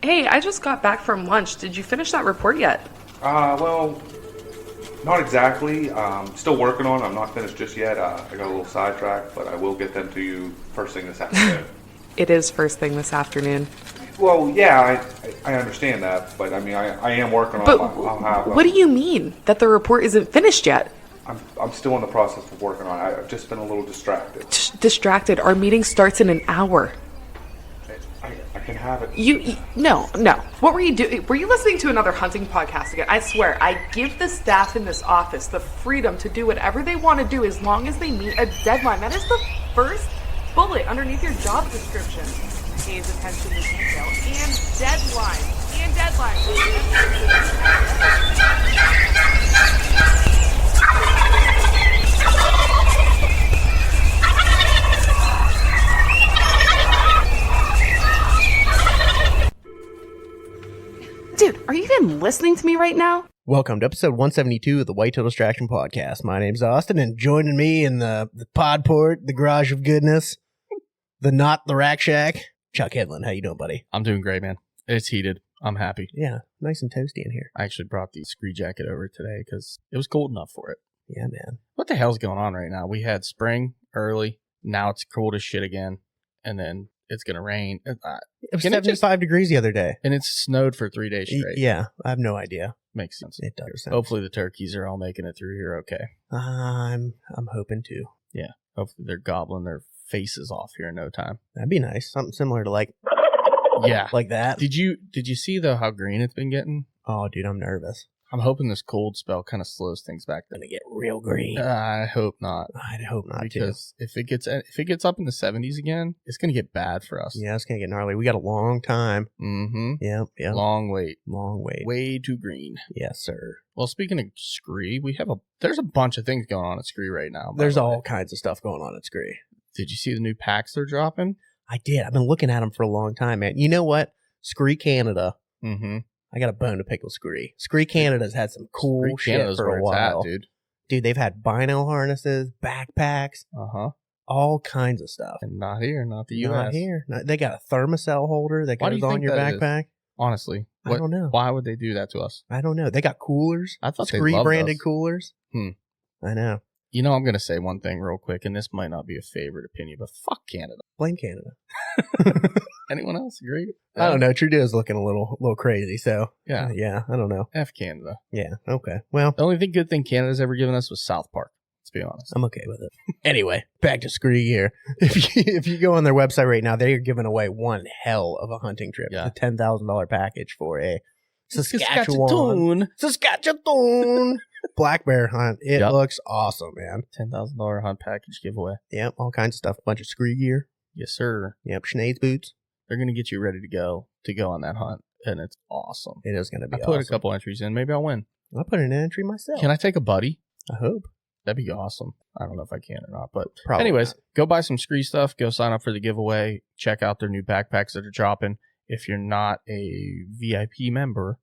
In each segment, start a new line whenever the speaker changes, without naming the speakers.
Hey, I just got back from lunch. Did you finish that report yet?
Well, not exactly. Still working on it. I'm not finished just yet. I got a little sidetracked, but I will get them to you first thing this afternoon.
It is first thing this afternoon.
Well, yeah, I understand that, but I mean, I am working on
But
it. I'll have.
what do you mean that the report isn't finished yet?
I'm still in the process of working on it. I've just been a little distracted.
Distracted. Our meeting starts in an hour.
I can have it.
No. What were you doing? Were you listening to another hunting podcast again? I swear, I give the staff in this office the freedom to do whatever they want to do as long as they meet a deadline. That is the first bullet underneath your job description. Pays attention to detail and deadlines. Dude, are you even listening to me right now?
Welcome to episode 172 of the Whitetail Distraction Podcast. My name's Austin, and joining me in the pod port, the garage of goodness, the rack shack, Chuck Headland. How you doing, buddy?
I'm doing great, man. It's heated. I'm happy.
Yeah, nice and toasty in here.
I actually brought the scree jacket over today because it was cold enough for it.
Yeah, man.
What the hell's going on right now? We had spring early. Now it's cold as shit again. And then it's going to rain.
It was 75 degrees the other day.
And it's snowed for 3 days straight.
Yeah, I have no idea.
Makes sense.
It does.
Hopefully the turkeys are all making it through here okay.
I'm hoping to.
Yeah. Hopefully they're gobbling their faces off here in no time.
That'd be nice. Something similar to like that.
Did you see though how green it's been getting?
Oh, dude, I'm nervous.
I'm hoping this cold spell kind of slows things back.
Gonna get real green.
I hope not.
I hope not,
because if it gets up in the 70s again, it's gonna get bad for us.
Yeah, it's gonna get gnarly. We got a long time.
Mm-hmm.
Yeah.
Long wait.
Way
too green.
Yes, sir.
Well, speaking of scree, there's a bunch of things going on at scree right now.
There's all kinds of stuff going on at scree.
Did you see the new packs they're dropping?
I did. I've been looking at them for a long time, man. You know what? Scree Canada.
Mm-hmm.
I got a bone to pick with Scree. Scree Canada's had some cool shit for a while.
Dude,
they've had bino harnesses, backpacks, all kinds of stuff.
And not here, not the U.S.
Not here. They got a thermocell holder that goes on your backpack.
Honestly,
I don't know.
Why would they do that to us?
I don't know. They got coolers.
I thought
Scree branded
us.
coolers. I know.
You know, I'm going to say one thing real quick, and this might not be a favorite opinion, but fuck Canada.
Blame Canada.
Anyone else agree?
I don't know. Trudeau's looking a little crazy, so
yeah,
I don't know.
F Canada.
Yeah, okay. Well,
the only good thing Canada's ever given us was South Park. Let's be honest.
I'm okay with it. Anyway, back to Scree here. If you go on their website right now, they are giving away one hell of a hunting trip.
Yeah.
A $10,000 package for a
Saskatchewan
black bear hunt. It looks awesome, man.
$10,000 hunt package giveaway.
Yep, all kinds of stuff. Bunch of Scree gear.
Yes, sir.
Yep, Schnee's boots.
They're going to get you ready to go on that hunt, and it's awesome.
It is going to be
I put a couple entries in. Maybe I'll win.
I'll put an entry myself.
Can I take a buddy?
I hope.
That'd be awesome. I don't know if I can or not, but
probably
anyways,
not.
Go buy some Scree stuff. Go sign up for the giveaway. Check out their new backpacks that are dropping. If you're not a VIP member,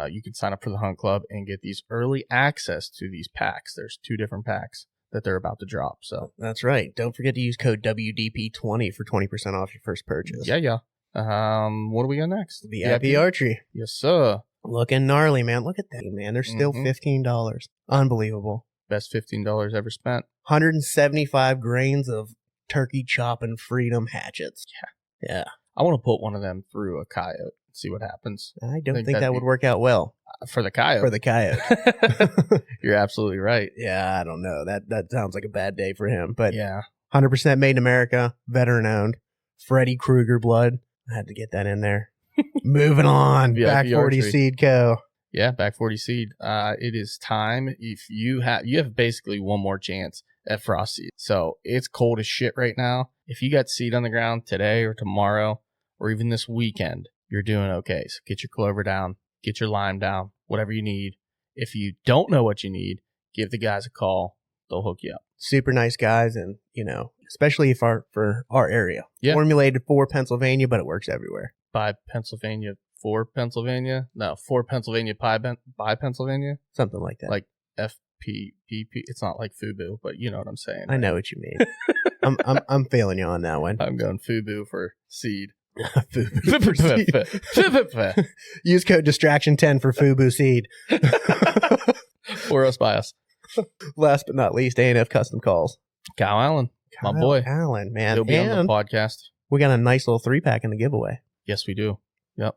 you can sign up for the Hunt Club and get these early access to these packs. There's 2 different packs that they're about to drop. So
that's right. Don't forget to use code WDP20 for 20% off your first purchase.
Yeah. What do we got next?
VIP Archery.
Yes, sir.
Looking gnarly, man. Look at that, man. They're still $15. Unbelievable.
Best $15 ever spent.
175 grains of turkey chopping freedom hatchets.
Yeah. I want to put one of them through a coyote. See what happens.
I don't think that would work out well.
For the coyote.
For the coyote.
You're absolutely right.
Yeah, I don't know. That sounds like a bad day for him. But
yeah,
100% made in America, veteran owned. Freddy Krueger blood. I had to get that in there. Moving on. Back 40 Seed Co.
Yeah, Back 40 Seed. It is time. If you have basically one more chance at frost seed. So it's cold as shit right now. If you got seed on the ground today or tomorrow or even this weekend, you're doing okay. So get your clover down, get your lime down, whatever you need. If you don't know what you need, give the guys a call. They'll hook you up.
Super nice guys, and especially for our area.
Yeah.
Formulated for Pennsylvania, but it works everywhere.
By Pennsylvania for Pennsylvania? No, for Pennsylvania by Pennsylvania?
Something like that.
Like FPPP. It's not like FUBU, but you know what I'm saying.
I know what you mean. I'm failing you on that one.
I'm going FUBU for seed.
Use code distraction10 for FUBU seed.
For us by us.
Last but not least, A&F Custom Calls.
Kyle Allen, my
Kyle
boy.
Allen, man.
He'll be on
And
the podcast.
we got a nice little 3-pack in the giveaway.
Yes, we do. Yep.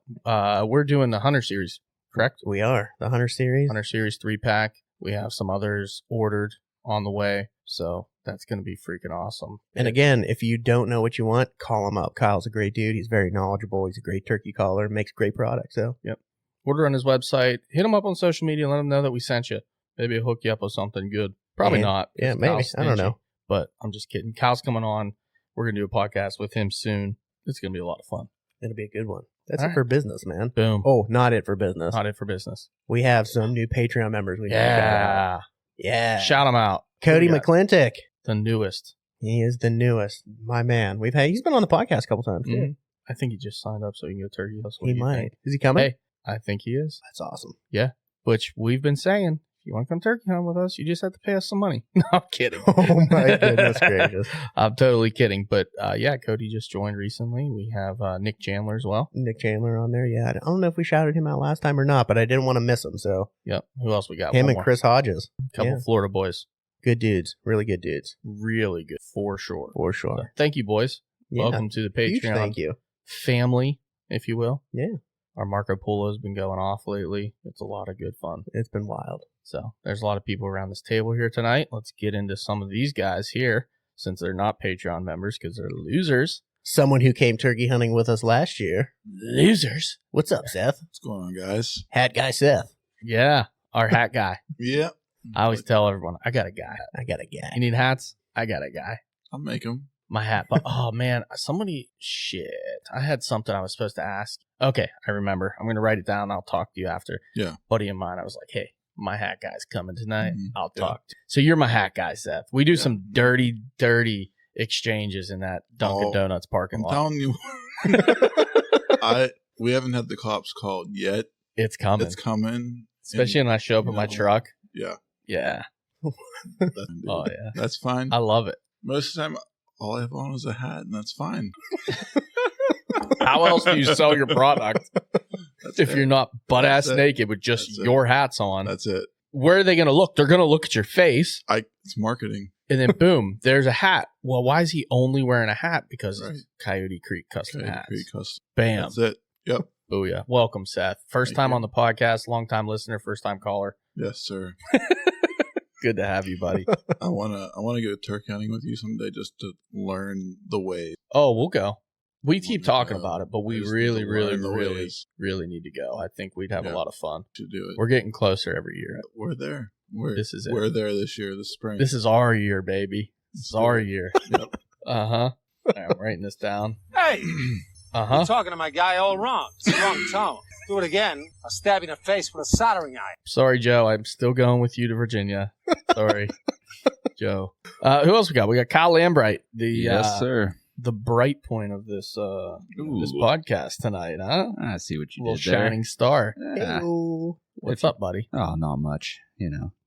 We're doing the Hunter series, correct?
We are. The Hunter Series.
Hunter series 3-pack. We have some others ordered on the way. So that's going to be freaking awesome.
And again, if you don't know what you want, call him up. Kyle's a great dude. He's very knowledgeable. He's a great turkey caller. Makes great products. So,
yep. Order on his website. Hit him up on social media and let him know that we sent you. Maybe he'll hook you up with something good. Probably not.
Yeah, maybe. I don't know.
But I'm just kidding. Kyle's coming on. We're going to do a podcast with him soon. It's going to be a lot of fun.
It'll be a good one. That's
All
it
right.
for business, man.
Boom.
Oh, not it for business.
Not it for business.
We have some new Patreon members. We need to shout out.
Yeah.
Yeah.
Shout him out.
Cody
Who we got?
McClintock.
The newest.
He is the newest. My man. He's been on the podcast a couple times, too.
Mhm. I think he just signed up so he can go turkey house. What
He
do you
might.
think?
Is he coming?
Hey, I think he is.
That's awesome.
Which we've been saying, if you want to come turkey hunt with us, you just have to pay us some money. No, I'm kidding.
Oh, my goodness gracious.
I'm totally kidding. But yeah, Cody just joined recently. We have Nick Chandler as well.
Nick Chandler on there. Yeah. I don't know if we shouted him out last time or not, but I didn't want to miss him. So
Yep. Who else we got?
him
One
and
more.
Chris Hodges.
Couple
Yeah.
Florida boys.
Good dudes. Really good dudes.
Really good for sure.
For
So,
sure.
thank you, boys.
Yeah.
Welcome to the
Huge
Patreon
thank you.
family, if you will.
Yeah.
Our Marco Polo's been going off lately. It's a lot of good fun.
It's been wild.
So there's a lot of people around this table here tonight. Let's get into some of these guys here, since they're not Patreon members because they're losers.
Someone who came turkey hunting with us last year.
Losers.
What's up, Seth?
What's going on, guys?
Hat guy Seth.
Yeah, our hat guy.
Yeah.
I always tell everyone, I got a guy.
I got a guy.
You need hats? I got a guy.
I'll make them.
My hat. But oh man, shit. I had something I was supposed to ask. Okay, I remember. I'm gonna write it down. I'll talk to you after.
Yeah.
Buddy of mine, I was like, hey, my hat guy's coming tonight.
Mhm.
I'll
Yeah.
talk to you. So you're my hat guy, Seth. We do
Yeah.
some dirty exchanges in that Dunkin'
Oh,
Donuts parking
I'm
lot.
telling you, we haven't had the cops called yet.
It's coming.
It's coming.
Especially when I show up in my
No.
truck.
Yeah.
Yeah.
That's,
Oh yeah.
that's fine.
I love it.
Most of the time, all I have on is a hat, and that's fine.
How else do you sell your product
That's
if
it.
you're not butt ass
That's it.
naked with just
That's it.
your hats on?
That's it.
Where are they going to look? They're going to look at your face,
It's marketing.
and then boom, there's a hat. Well, why is he only wearing a hat? Because
Right.
it's Coyote Creek custom
Okay,
hats.
pretty custom.
Bam.
That's it. Yep.
Booyah. Welcome, Seth. First
Thank
time
you.
on the podcast, long time listener, first time caller.
Yes, sir.
Good to have you, buddy.
I wanna go turkey hunting with you someday just to learn the way.
Oh, we'll go. We keep
Wanna
talking
go.
about it, but we
I just
really,
need to
really,
learn the
really,
ways.
really need to go. I think we'd have a
Yeah.
lot of fun.
To do it.
We're getting closer every year.
We're there.
This is it.
We're there this year, this spring.
This is our year, baby. This is our year.
Yep.
Uh-huh. I'm writing this down.
Hey,
Uh-huh.
you're talking to my guy all wrong. It's the wrong tone. Do it again, I'll stab you in the face with a soldering iron.
Sorry, Joe. I'm still going with you to Virginia. Sorry, Joe. Who else we got? We got Kyle Lambright,
Yes, sir.
the bright point of this podcast tonight, huh?
I see what you
Little
did there.
shining star.
Yeah.
Heyo.
What's up, buddy?
Oh, not much.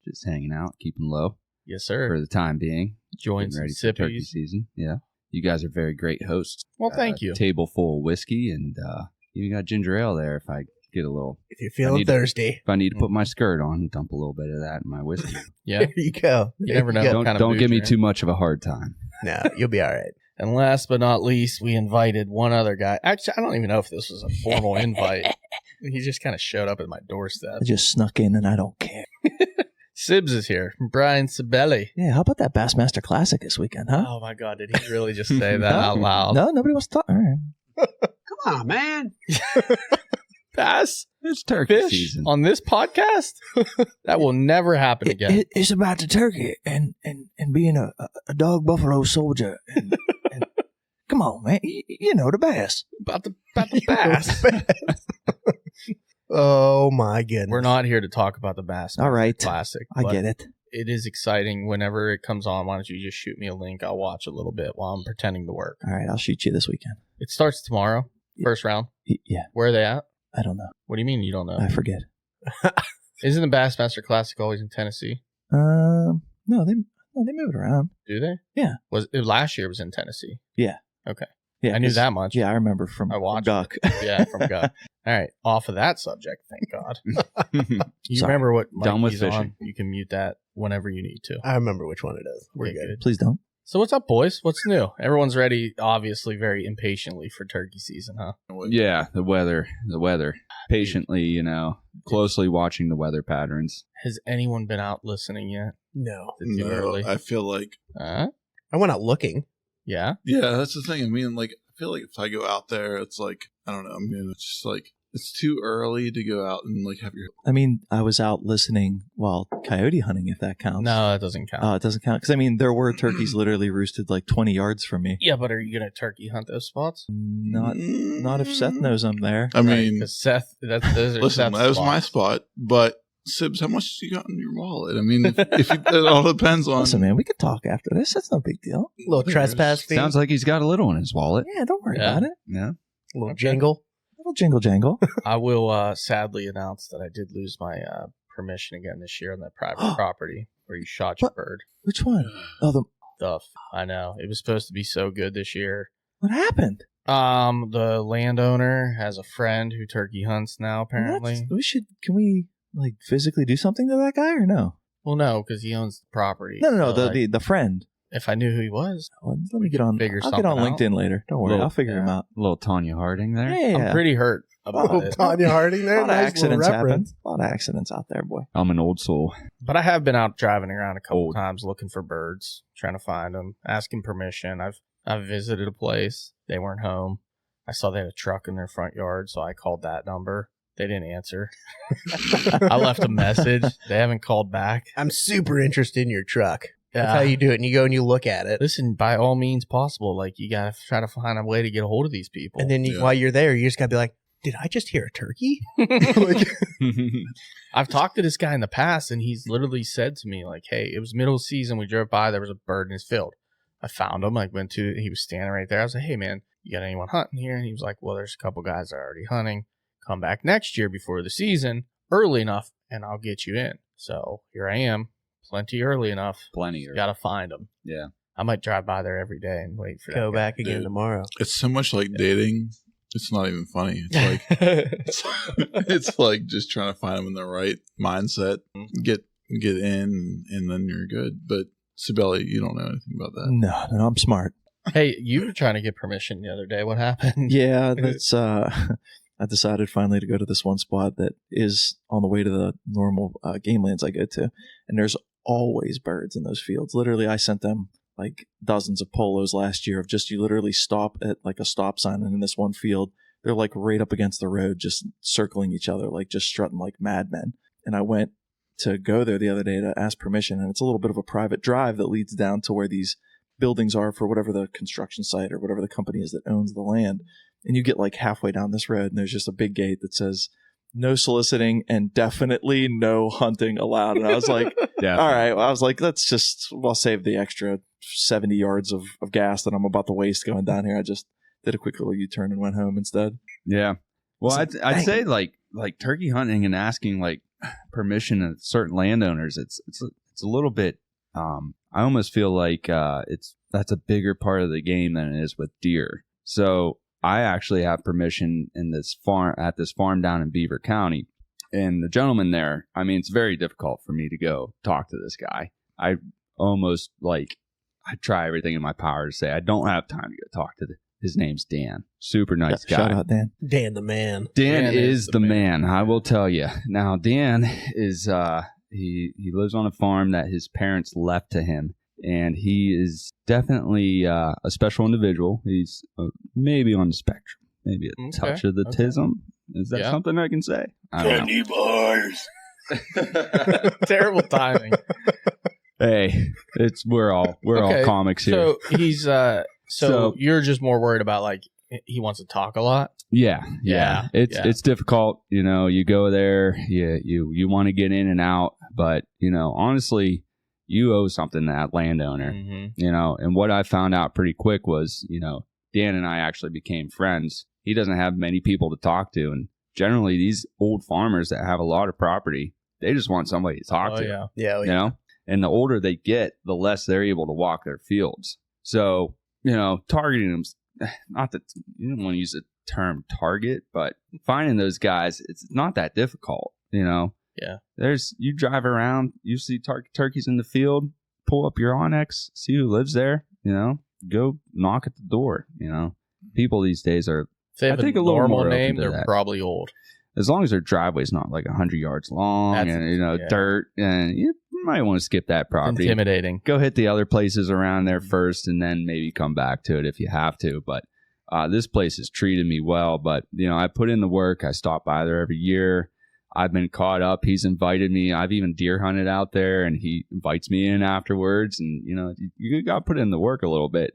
Just hanging out, keeping low
Yes,
for
sir.
the time being.
Join
Getting
some
ready for turkey
sippies.
season. Yeah. You guys are very great hosts.
Well, thank you.
Table full of whiskey and even got ginger ale there if I get a little.
If you're feeling
need to-
thirsty,
If I need to put my skirt on, dump a little bit of that in my whiskey.
Yeah.
there you go.
You
There
never know.
go.
What kind of
Don't
mood
give me
you're in.
too much of a hard time.
No, you'll be all right.
And last but not least, we invited one other guy. Actually, I don't even know if this was a formal invite. He just kind of showed up at my doorstep.
I just snuck in and I don't care.
Cibs is here. Brian Cibelli.
Yeah, how about that Bassmaster Classic this weekend, huh?
Oh my God, did he really just say that out loud?
No, nobody wants to talk. All right.
Come on, man.
Bass
It's turkey
fish
season.
on this podcast? That will never happen again.
It's about the turkey and being a dog buffalo soldier. And come on, man. You know the bass.
About the bass.
Oh my goodness.
We're not here to talk about the Bass
All right.
Classic.
I
but
get it.
It is exciting whenever it comes on. Why don't you just shoot me a link? I'll watch a little bit while I'm pretending to work.
All right, I'll shoot you this weekend.
It starts tomorrow. First round.
Yeah,
Where are they at?
I don't know.
What do you mean you don't know?
I forget.
Isn't the Bassmaster Classic always in Tennessee?
No, they move it around.
Do they?
Yeah.
Was it last year? It was in Tennessee.
Yeah.
Okay.
Yeah,
I knew that much.
Yeah, I remember from
I watched
Duck.
Yeah, from Guck. All right, off of that subject, thank God. You
Sorry.
remember what
Done with
he's
fishing.
on? You can mute that whenever you need to.
I remember which one it is. We're
Okay,
good.
Please don't.
So what's up, boys? What's new? Everyone's ready, obviously, very impatiently for turkey season, huh?
Yeah, the weather. Patiently, closely watching the weather patterns.
Has anyone been out listening yet?
No.
Is it too
No,
early?
I feel like,
Huh?
I went out looking.
Yeah?
yeah, that's the thing. I mean, like, I feel like if I go out there, it's like, I don't know. I mean, it's just like, it's too early to go out and like have your.
I mean, I was out listening while coyote hunting, if that counts.
No, that doesn't count.
Oh, it doesn't count. Because, I mean, there were turkeys literally roosted like 20 yards from me.
Yeah, but are you going to turkey hunt those spots?
Not if Seth knows I'm there.
I mean,
Because Seth, those are
listen,
Seth's
that was my
spots.
spot, but Cibs, how much you got in your wallet? I mean, if you, it all depends on.
Listen, man, we could talk after this. That's no big deal.
Little trespass fee.
Sounds like he's got a little in his wallet.
Yeah, don't worry
Yeah.
about it.
Yeah.
little jingle.
Little jingle jangle.
I will sadly announce that I did lose my permission again this year on that private property where you shot your
What?
bird.
Which one? Oh, the
Stuff. I know. It was supposed to be so good this year.
what happened?
The landowner has a friend who turkey hunts now, apparently.
Can we like physically do something to that guy or no?
Well, no, because he owns the property.
No.
So, like,
The friend.
if I knew who he was,
Well, let me get on.
figure
I'll get on
something out.
LinkedIn later. Don't worry.
Little-
I'll figure him
yeah.
out.
A little Tanya Harding there.
Yeah.
I'm pretty hurt about
Oh,
it.
Tanya Harding
A
there.
lot of
Nice little
accidents happen.
reference.
A lot of accidents out there, boy.
I'm an old soul.
But I have been out driving around a couple
Old.
times looking for birds, trying to find them, asking permission. I've visited a place. They weren't home. I saw they had a truck in their front yard, so I called that number. They didn't answer. I left a message. They haven't called back.
I'm super interested in your truck.
Yeah.
That's how you do it. And you go and you look at it.
Listen, by all means possible, like you gotta try to find a way to get a hold of these people.
And then
Yeah.
while you're there, you just got to be like, did I just hear a turkey? Like,
I've talked to this guy in the past, and he's literally said to me, like, hey, it was middle of season. We drove by. There was a bird in his field. I found him. I went to, he was standing right there. I was like, hey, man, you got anyone hunting here? And he was like, well, there's a couple guys that are already hunting. Come back next year before the season, early enough, and I'll get you in. So here I am, plenty early enough.
Plenty.
Got to find them.
Yeah.
I might drive by there every day and wait for that
go
guy.
back again
Dude.
tomorrow.
It's so much like dating. It's not even funny. It's like it's like just trying to find them in the right mindset, get in, and then you're good. But Sibeli, you don't know anything about that.
No, I'm smart.
Hey, you were trying to get permission the other day. What happened?
Yeah, that's I decided finally to go to this one spot that is on the way to the normal game lands I go to, and there's always birds in those fields. Literally, I sent them like dozens of polos last year of just you literally stop at like a stop sign, and in this one field they're like right up against the road, just circling each other, like just strutting like madmen. And I went to go there the other day to ask permission, and it's a little bit of a private drive that leads down to where these buildings are for whatever the construction site or whatever the company is that owns the land. And you get like halfway down this road, and there's just a big gate that says no soliciting and definitely no hunting allowed. And I was like,
Yeah.
all right. Well, I was like, I'll save the extra 70 yards of gas that I'm about to waste going down here. I just did a quick little U-turn and went home instead.
Yeah. Well,
So,
I'd
dang.
say like turkey hunting and asking like permission of certain landowners. It's a little bit. I almost feel like that's a bigger part of the game than it is with deer. So I actually have permission in this farm down in Beaver County, and the gentleman there. I mean, it's very difficult for me to go talk to this guy. I almost I try everything in my power to say I don't have time to go talk to his name's Dan. Super nice guy.
Shout out, Dan.
Dan the man.
Dan
Dan
is the man. I will tell you. Now, Dan is he lives on a farm that his parents left to him, and he is definitely a special individual. He's maybe on the spectrum, maybe a touch of the tism. Is that
Yeah.
something I can say? I don't know.
bars.
Terrible timing.
Hey, we're all
Okay,
comics here.
So he's so
So-
you're just more worried about like he wants to talk a lot.
Yeah.
Yeah,
It's difficult. You go there, you want to get in and out, but honestly, you owe something to that landowner.
Mm-hmm.
And what I found out pretty quick was, Dan and I actually became friends. He doesn't have many people to talk to, and generally these old farmers that have a lot of property, they just want somebody to talk
Oh
to.
yeah.
Yeah.
And the older they get, the less they're able to walk their fields. So, targeting them not that you don't want to use the term target, but finding those guys, it's not that difficult, you know.
Yeah.
You drive around, you see turkeys in the field, pull up your Onyx, see who lives there, you know, go knock at the door, you know. People these days are,
If they have
I think,
a
a little
normal
more
name,
open to
they're
that.
probably old.
As long as their driveway's not like 100 yards long
That's
and, you know,
yeah.
dirt, and you might want to skip that property.
Intimidating.
Go hit the other places around there first and then maybe come back to it if you have to. But this place has treated me well. But, you know, I put in the work. I stop by there every year. I've been caught up. He's invited me. I've even deer hunted out there, and he invites me in afterwards. And, you know, you got to put in the work a little bit.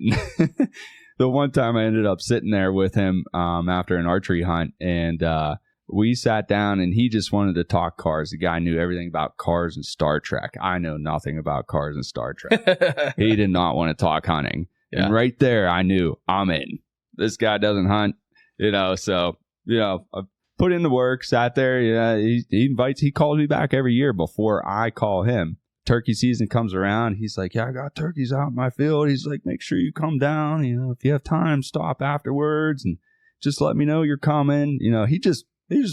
The one time I ended up sitting there with him after an archery hunt, and we sat down, and he just wanted to talk cars. The guy knew everything about cars and Star Trek. I know nothing about cars and Star Trek. He did not want to talk hunting.
Yeah.
And right there, I knew I'm in. This guy doesn't hunt, you know, so, you know, I put in the work, sat there. Yeah, he calls me back every year before I call him. Turkey season comes around. He's like, yeah, I got turkeys out in my field. He's like, make sure you come down. You know, if you have time, stop afterwards and just let me know you're coming. You know, he just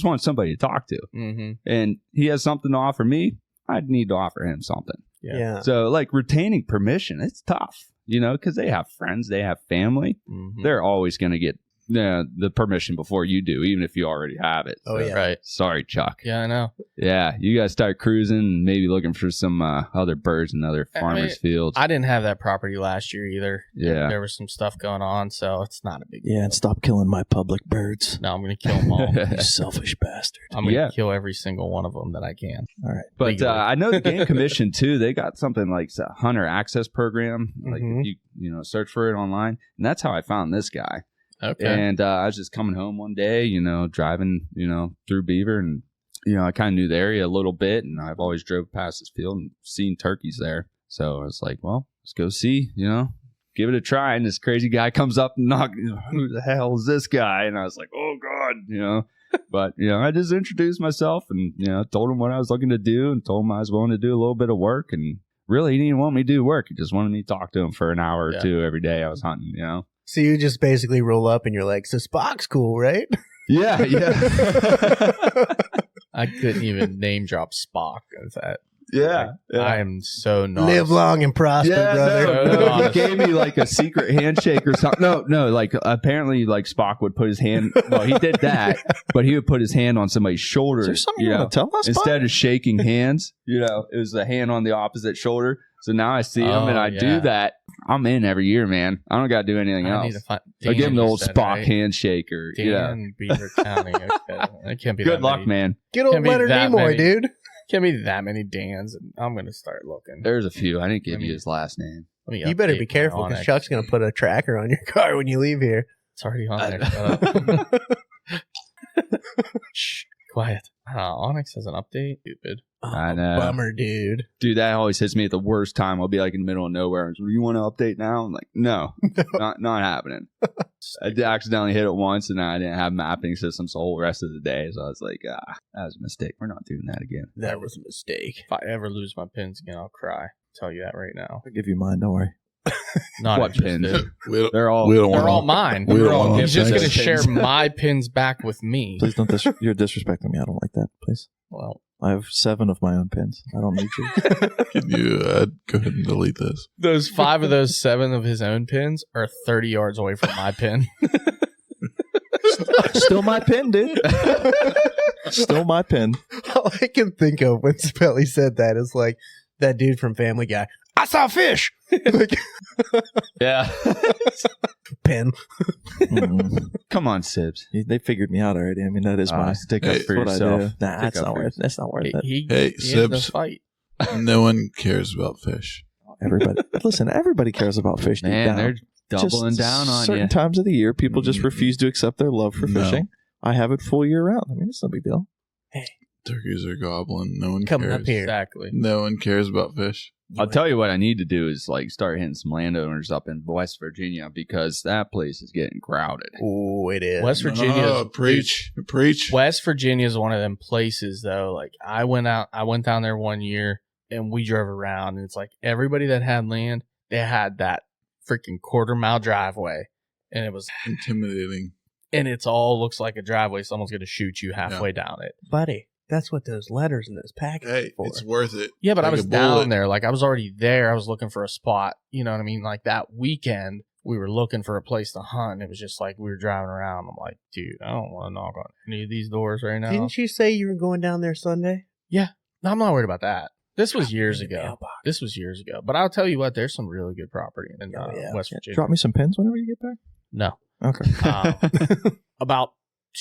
wants somebody to talk to.
Mm-hmm.
And he has something to offer me. I'd need to offer him something.
Yeah.
So, like, retaining permission, it's tough, you know, because they have friends, they have family.
Mm-hmm.
They're always going to get the permission before you do, even if you already have it.
Oh,
So,
yeah.
Right.
sorry, Chuck.
Yeah, I know.
Yeah, you guys start cruising and maybe looking for some other birds in other farmers' fields.
I didn't have that property last year either.
Yeah.
There was some stuff going on, so it's not a big deal.
Yeah, and stop killing my public birds.
No, I'm going to kill them all.
You selfish bastard.
I'm going to
Yeah.
kill every single one of them that I can.
All right.
But
legally.
I know the Game Commission too. They got something like a hunter access program. Like
Mhm.
if you know search for it online, and that's how I found this guy.
Okay.
And I was just coming home one day, you know, driving, you know, through Beaver, and you know I kind of knew the area a little bit, and I've always drove past this field and seen turkeys there. So I was like, well, let's go see, you know, give it a try. And this crazy guy comes up and knocks, who the hell is this guy? And I was like, oh God, you know. But, you know, I just introduced myself and, you know, told him what I was looking to do and told him I was willing to do a little bit of work. And really, he didn't want me to do work. He just wanted me to talk to him for an hour or
Yeah.
two every day I was hunting, you know?
So you just basically roll up and you're like, so Spock's cool, right?
Yeah, yeah.
I couldn't even name drop Spock. As that.
yeah.
I am so not.
Live long and prosper,
Yeah,
brother.
no, he gave me like a secret handshake or something. No, like apparently like Spock would put his hand, well, he did that, but he would put his hand on somebody's shoulder.
Is there something you
know,
want to tell us,
instead of shaking hands, you know, it was the hand on the opposite shoulder. So now I see him
Oh,
and I
yeah.
do that. I'm in every year, man. I don't got to do anything
I
else.
need to find.
I give him the
Dan, you
old
said,
Spock
right?
handshake or,
Dan,
you know.
Beaver County. Okay. It can't be
Good
that
luck,
many.
man.
Get old
Can't be
Leonard
that
Nimoy,
many.
dude.
Can't be that many Dans. And I'm going to start looking.
There's a few. I didn't give
Let me-
you his last name.
Let me
You better
update
be
my
careful because
Onyx.
Chuck's going to put a tracker on your car when you leave here.
It's already on there. Shut up. Shh. Quiet. Onyx has an update. Stupid.
I know.
Bummer, dude.
Dude, that always hits me at the worst time. I'll be like in the middle of nowhere. And, you want to update now? I'm like, no, not happening. I accidentally hit it once and I didn't have mapping systems the whole rest of the day. So I was like, that was a mistake. We're not doing that again.
That was a mistake.
If I ever lose my pins again, I'll cry. Tell you that right now.
I'll give you mine. Don't worry.
Not
What
interested.
pins?
We don't,
They're all
we don't
They're
want
all mine.
We don't
They're all-
want
He's just
them
going to
pins.
share my pins back with me.
Please don't. You're disrespecting me. I don't like that. Please.
Well,
I have 7 of my own pins. I don't need you.
Can you go ahead and delete this?
those 5 of those 7 of his own pins are 30 yards away from my pin.
Still my pin, dude. Still my pin.
All I can think of when Spelly said that is like that dude from Family Guy. I saw a fish. Like,
Yeah.
pen.
Mm.
Come on, Cibs.
They figured me out already. I mean, that is my.
Stick
Hey,
up for
That's what I
yourself.
do. Nah,
Stick
that's
up
not
for
worth. That's not worth it.
He
Hey,
had the
Sibs.
fight.
No one cares about fish.
Everybody, listen. Everybody cares about fish. deep
Man,
down.
they're doubling
Just
down on
certain
you.
times of the year, people just refuse to accept their love for
No.
fishing. I have it full year round. I mean, it's no big deal.
Turkeys are gobbling. No one
Coming
cares.
up here.
Exactly.
No one cares about fish.
I'll tell you what I need to do is like start hitting some landowners up in West Virginia because that place is getting crowded.
Oh, it is.
West Virginia.
Oh, preach. Preach.
West Virginia is one of them places though. Like I went down there one year and we drove around and it's like everybody that had land, they had that freaking 1/4 mile driveway and it was
Intimidating.
and it's all looks like a driveway. Someone's going to shoot you halfway down it.
Buddy, that's what those letters in those packets
Hey,
are for.
it's worth it.
Yeah, but I
Like
was
a
down
bullet.
there. Like I was already there. I was looking for a spot. You know what I mean? Like that weekend, we were looking for a place to hunt. And it was just like we were driving around. I'm like, dude, I don't want to knock on any of these doors right now.
Didn't you say you were going down there Sunday?
No, I'm not worried about that. This was years
in the
ago.
mailbox.
This was years ago. But I'll tell you what, there's some really good property in
yeah.
West Virginia.
Drop me some pins whenever you get back.
No.
Okay.
About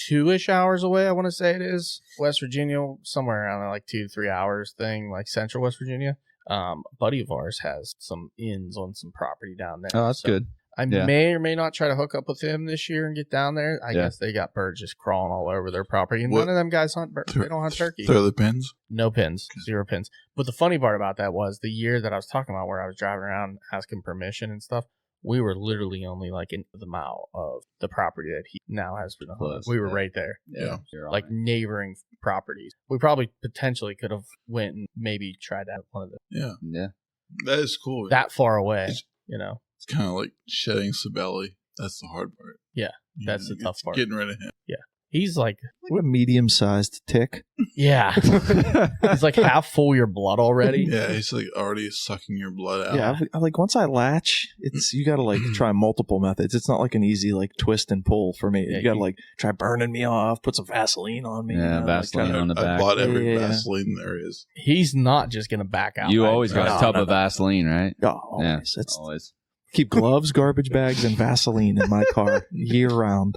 2-ish hours away, I want to say it is. West Virginia, somewhere around there, like 2 to 3 hours thing, like central West Virginia. A buddy of ours has some inns on some property down there.
Oh, that's good.
I
Yeah.
may or may not try to hook up with him this year and get down there. I
Yeah.
guess they got birds just crawling all over their property. And
What-
none of them guys hunt birds. They don't hunt turkey.
Throw the pins.
No pins, 0 pins. But the funny part about that was the year that I was talking about where I was driving around asking permission and stuff, we were literally only like in the mile of the property that he now has for the hunt.
Close,
We were
yeah.
right there.
Yeah.
Like neighboring properties. We probably potentially could have went and maybe tried out one of them
Yeah.
Yeah.
That is cool.
that far away,
It's-
you know.
It's kind of like shedding Sabelli. That's the hard part.
Yeah,
You
that's
know,
the tough
it's
part.
Getting rid of him.
He's like,
Like a medium-sized tick.
yeah. He's like half full of your blood already.
Yeah, he's like already sucking your blood out.
Yeah, I like once I latch, it's you got to like try multiple methods. It's not like an easy like twist and pull for me.
Yeah,
You got to
you-
like try burning me off, put some Vaseline on me.
Yeah,
like,
Vaseline
try
on
to-
the
I
back.
bought every
Yeah.
Vaseline there is.
He's not just going to back out.
You
right?
always got
No,
a tub
no,
of
no.
Vaseline, right?
Oh, always.
Yeah,
It's
always.
keep gloves, garbage bags, and Vaseline in my car year round.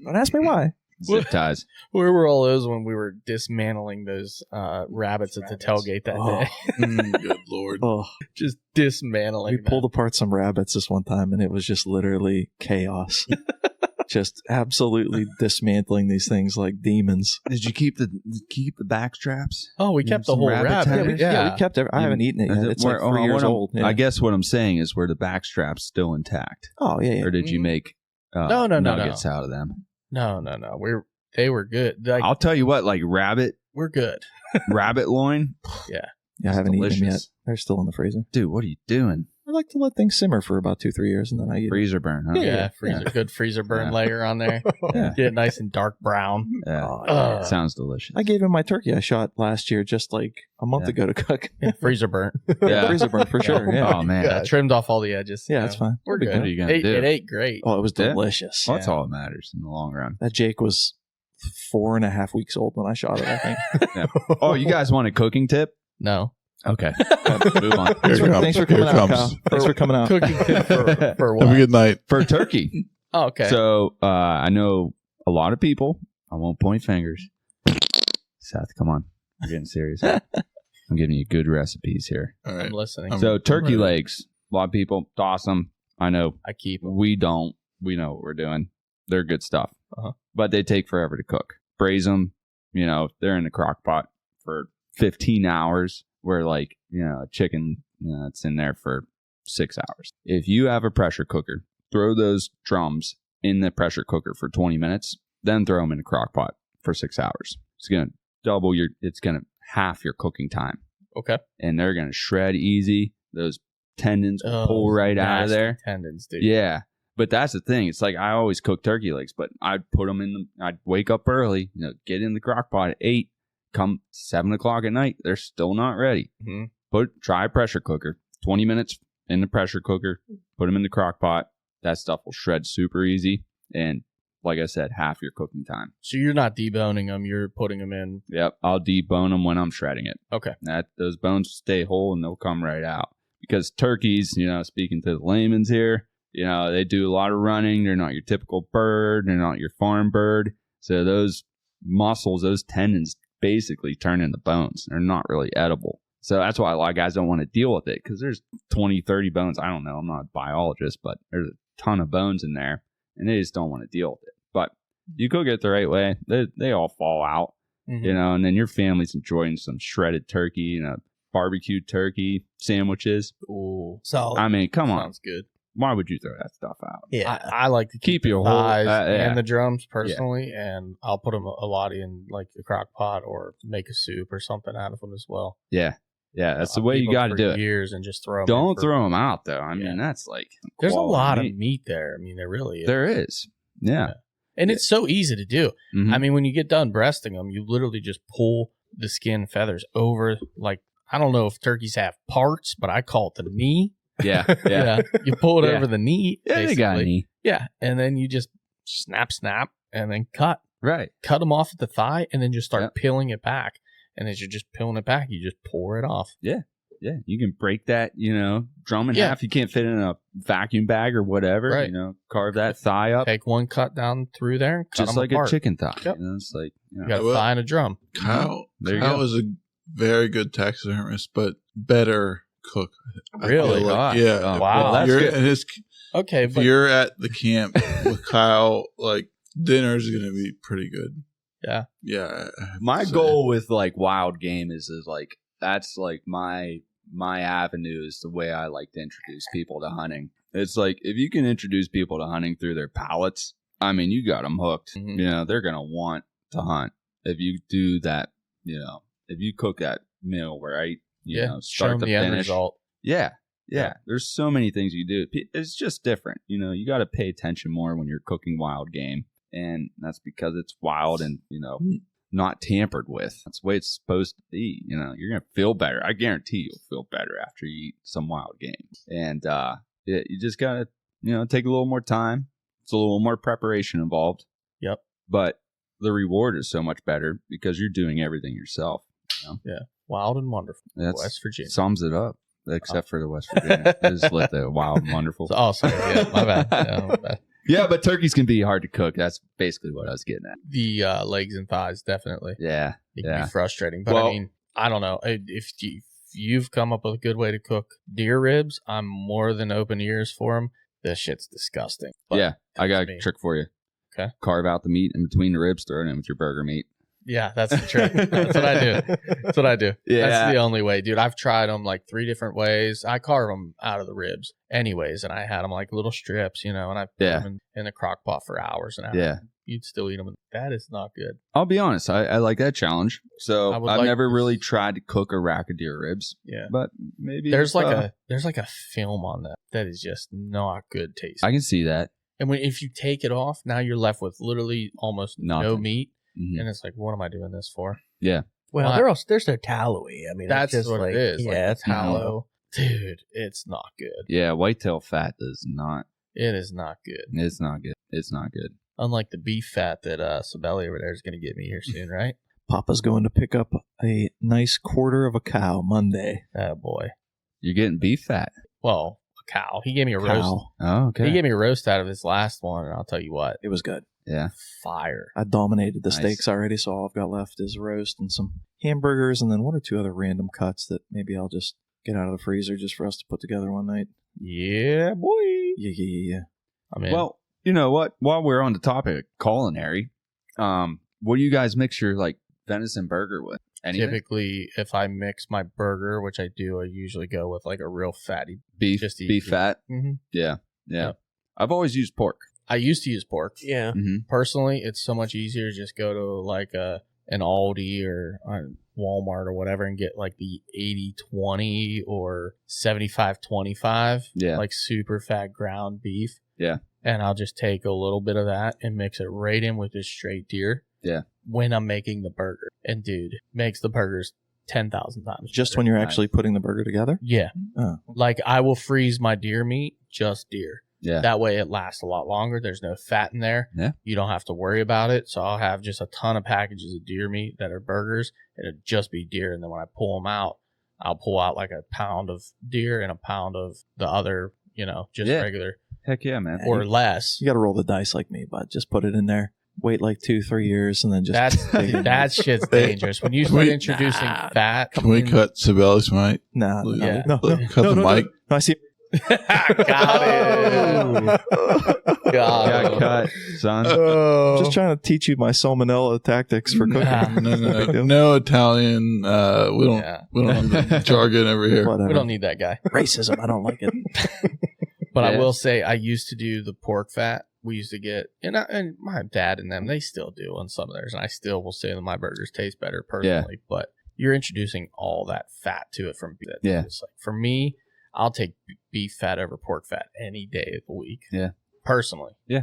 Don't ask me why.
Zip ties.
Where were all those when we were dismantling those rabbits at the tailgate that
Oh.
day?
Good Lord.
Oh,
Just dismantling
we
them.
pulled apart some rabbits this one time, and it was just literally chaos. Just absolutely dismantling these things like demons.
Did you keep the back straps?
Oh, we kept the
Some
whole
rabbit
rabbit.
tenders?
We kept it. I haven't eaten it yet. It's like 3 years old. Yeah.
I guess what I'm saying is, were the back straps still intact,
Oh yeah, yeah.
or did you make
No,
nuggets out of them?
No. They were good. Like,
I'll tell you what, like rabbit
we're
rabbit loin,
Yeah, I haven't eaten them yet.
delicious.
They're still in the freezer.
dude. What are you doing?
I like to let things simmer for about 2-3 years, and then I eat them.
Freezer burn, huh?
Yeah, freezer, good freezer burn
Yeah.
layer on there.
Yeah.
Get it nice and dark brown.
Yeah.
Oh,
Sounds delicious.
I gave him my turkey I shot last year, just like a month
Yeah.
ago to cook.
Yeah, freezer burnt.
Yeah.
Freezer burn for sure. Yeah,
Oh man,
Yeah, trimmed off all the edges.
yeah, it's fine.
We're
It'll be
good.
What are you gonna
It,
do?
it ate great.
Oh, it was
Yeah.
delicious.
well, that's all that matters in the long run.
That Jake was 4.5 weeks old when I shot it. I think.
Oh, you guys want a cooking tip?
No.
Okay, move on.
Thanks for,
comes.
thanks for coming
Here
out,
comes.
Kyle. Thanks for coming out.
Cooking tip for what?
Have a good night.
For turkey.
Oh, okay.
So I know a lot of people. I won't point fingers. Seth, come on. I'm getting serious. I'm giving you good recipes here.
All right.
I'm listening.
So turkey
ready.
legs. A lot of people toss them. I know
I keep them.
we don't. We know what we're doing. They're good stuff.
Uh-huh.
But they take forever to cook. Braise them. They're in the crock pot for 15 hours. Where like, a chicken, it's in there for 6 hours. If you have a pressure cooker, throw those drums in the pressure cooker for 20 minutes, then throw them in a crock pot for 6 hours. It's going to it's going to half your cooking time.
Okay.
And they're going to shred easy. Those tendons will
Oh,
pull right out of
nasty
there.
Tendons, dude.
Yeah. But that's the thing. It's like I always cook turkey legs, but I'd put them I'd wake up early, get in the crock pot at 8, come 7 o'clock at night. They're still not ready.
Mhm.
Try a pressure cooker, 20 minutes in the pressure cooker, put them in the crock pot. That stuff will shred super easy. And like I said, half your cooking time.
So you're not deboning them. You're putting them in.
Yep. I'll debone them when I'm shredding it.
Okay.
Those bones stay whole and they'll come right out. Because turkeys, speaking to the layman's here, they do a lot of running. They're not your typical bird. They're not your farm bird. So those muscles, those tendons basically turn into bones. They're not really edible. So that's why a lot of guys don't want to deal with it because there's 20, 30 bones. I don't know. I'm not a biologist, but there's a ton of bones in there and they just don't want to deal with it. But you cook it the right way, they all fall out,
Mhm.
and then your family's enjoying some shredded turkey, barbecued turkey sandwiches.
Ooh.
So
I mean, come on.
Sounds good.
Why would you throw that stuff out?
yeah,
I like to keep
Keep your
the
whole
thighs
yeah.
and the drums personally, and I'll put them a lot in like the crock pot or make a soup or something out of them as well.
Yeah. Yeah, that's the way you got to do it.
Years and just throw them.
Don't throw them out though. I mean, that's like
there's a lot
meat.
of meat there. I mean, there really is.
There is. Yeah.
And it's so easy to do.
Mhm.
I mean, when you get done breasting them, you literally just pull the skin feathers over. Like, I don't know if turkeys have parts, but I call it the knee.
Yeah. Yeah.
You pull it
Yeah.
over the knee.
Yeah, they got a knee.
Yeah. And then you just snap, and then cut.
Right.
Cut them off at the thigh and then just start peeling it back. And as you're just peeling it back, you just pour it off.
Yeah. Yeah. You can break that, drum in half. You can't fit it in a vacuum bag or whatever.
Right.
Carve that thigh up.
Take one cut down through there and cut
Just
them
like
apart.
a chicken thigh.
Yep.
It's like,
You got a thigh and a drum.
Kyle
There you
is a very good taxidermist, but better cook. I
Really?
feel like.
Oh,
Yeah.
oh,
wow.
well, that's
You're-
good.
and
Okay,
if
but
you're at the camp with Kyle, like dinner's gonna be pretty good.
Yeah.
Yeah. I have to
My
say.
goal with like wild game is like that's like my avenue is the way I like to introduce people to hunting. It's like if you can introduce people to hunting through their palates, I mean, you got them hooked.
Mhm.
They're gonna want to hunt if you do that. If you cook that meal right,
show
start
them
to
the end
finish.
result.
Yeah. There's so many things you do. It's just different. You got to pay attention more when you're cooking wild game, and that's because it's wild and not tampered with. That's the way it's supposed to be. You're gonna feel better. I guarantee you'll feel better after you eat some wild game. And you just gotta take a little more time. It's a little more preparation involved.
Yep.
But the reward is so much better because you're doing everything yourself.
Yeah. Wild and wonderful.
That's
West Virginia.
sums it up. Except for the West Virginia. I just let the wild and wonderful.
Oh, sorry. Yeah, my bad. Yeah, my bad.
Yeah, but turkeys can be hard to cook. That's basically what I was getting at.
The legs and thighs, definitely.
Yeah.
It can be frustrating. But
Well-
I mean, I don't know. If you've come up with a good way to cook deer ribs, I'm more than open ears for them. This shit's disgusting. But
Yeah, I got a
me.
trick for you.
Okay.
Carve out the meat in between the ribs, throw it in with your burger meat.
Yeah, that's the trick. That's what I do. That's what I do.
Yeah.
That's the only way, dude. I've tried them like 3 different ways. I carve them out of the ribs anyways, and I had them like little strips, and I put them in the crock pot for hours and hours.
Yeah.
You'd still eat them. That is not good.
I'll be honest, I like that challenge. So
I would
I've
like
never
this.
really tried to cook a rack of deer ribs,
Yeah.
but maybe
There's
if,
like a film on that is just not good taste.
I can see that.
And if you take it off, now you're left with literally almost no
Nothing.
meat.
Mhm.
And it's like, what am I doing this for?
Yeah.
Well,
Why?
they're so tallowy. I mean,
That's
it's just
what
like,
it is.
Yeah,
like
it's
tallow. Dude, it's not good.
Yeah, whitetail fat does not.
It is not good.
It's not good. It's not good.
Unlike the beef fat that Sabelli over there is going to get me here soon, right?
Papa's going to pick up a nice quarter of a cow Monday.
Oh, boy.
You're getting beef fat.
Well, a cow. He gave me a roast.
Cow.
Oh, okay.
He gave me a roast out of his last one, and I'll tell you what.
It was good.
Yeah.
Fire.
I dominated the
Nice.
steaks already, so all I've got left is roast and some hamburgers and then 1 or 2 other random cuts that maybe I'll just get out of the freezer just for us to put together one night.
Yeah, boy.
Yeah.
I mean,
Well, you know what? While we're on the topic of culinary, what do you guys mix your like venison burger with? Anything?
typically, if I mix my burger, which I do, I usually go with like a real fatty.
beef,
just eat
beef
beef.
fat.
Mm-hmm.
Yeah.
Yep.
I've always used pork.
I used to use pork.
Yeah.
Mm-hmm.
Personally, it's so much easier to just go to like an Aldi or Walmart or whatever and get like the 80-20 or 75-25,
Yeah.
like super fat ground beef.
Yeah.
And I'll just take a little bit of that and mix it right in with this straight deer.
Yeah.
When I'm making the burger. And dude, makes the burgers 10,000 times
Just
better.
when you're
Nice.
actually putting the burger together?
Yeah.
Oh.
Like I will freeze my deer meat, just deer.
Yeah.
That way it lasts a lot longer. There's no fat in there.
Yeah.
You don't have to worry about it. So I'll have just a ton of packages of deer meat that are burgers. It'll just be deer. And then when I pull them out, I'll pull out like a pound of deer and a pound of the other, just
Yeah.
regular
Heck yeah, man.
or less.
You got to roll the dice like me, but just put it in there. Wait like 2-3 years and then just
That shit's dangerous. When you start introducing fat.
Can we cut Sibelius, mate?
Nah,
Yeah.
no.
Cut the mic.
No, I see.
Got it. Got
Got
it.
cut, son.
I'm just trying to teach you my salmonella tactics for cooking.
No, no Italian. We don't.
Yeah.
We don't have the jargon over here.
Whatever.
We don't need that guy.
Racism. I don't like it.
But I
Yeah.
will say I used to do the pork fat. We used to get, and my dad and them, they still do on some of theirs. And I still will say that my burgers taste better personally. But you're introducing all that fat to it from beef.
Yeah.
It's like, for me, I'll take beef fat over pork fat any day of the week.
Yeah.
Personally.
Yeah.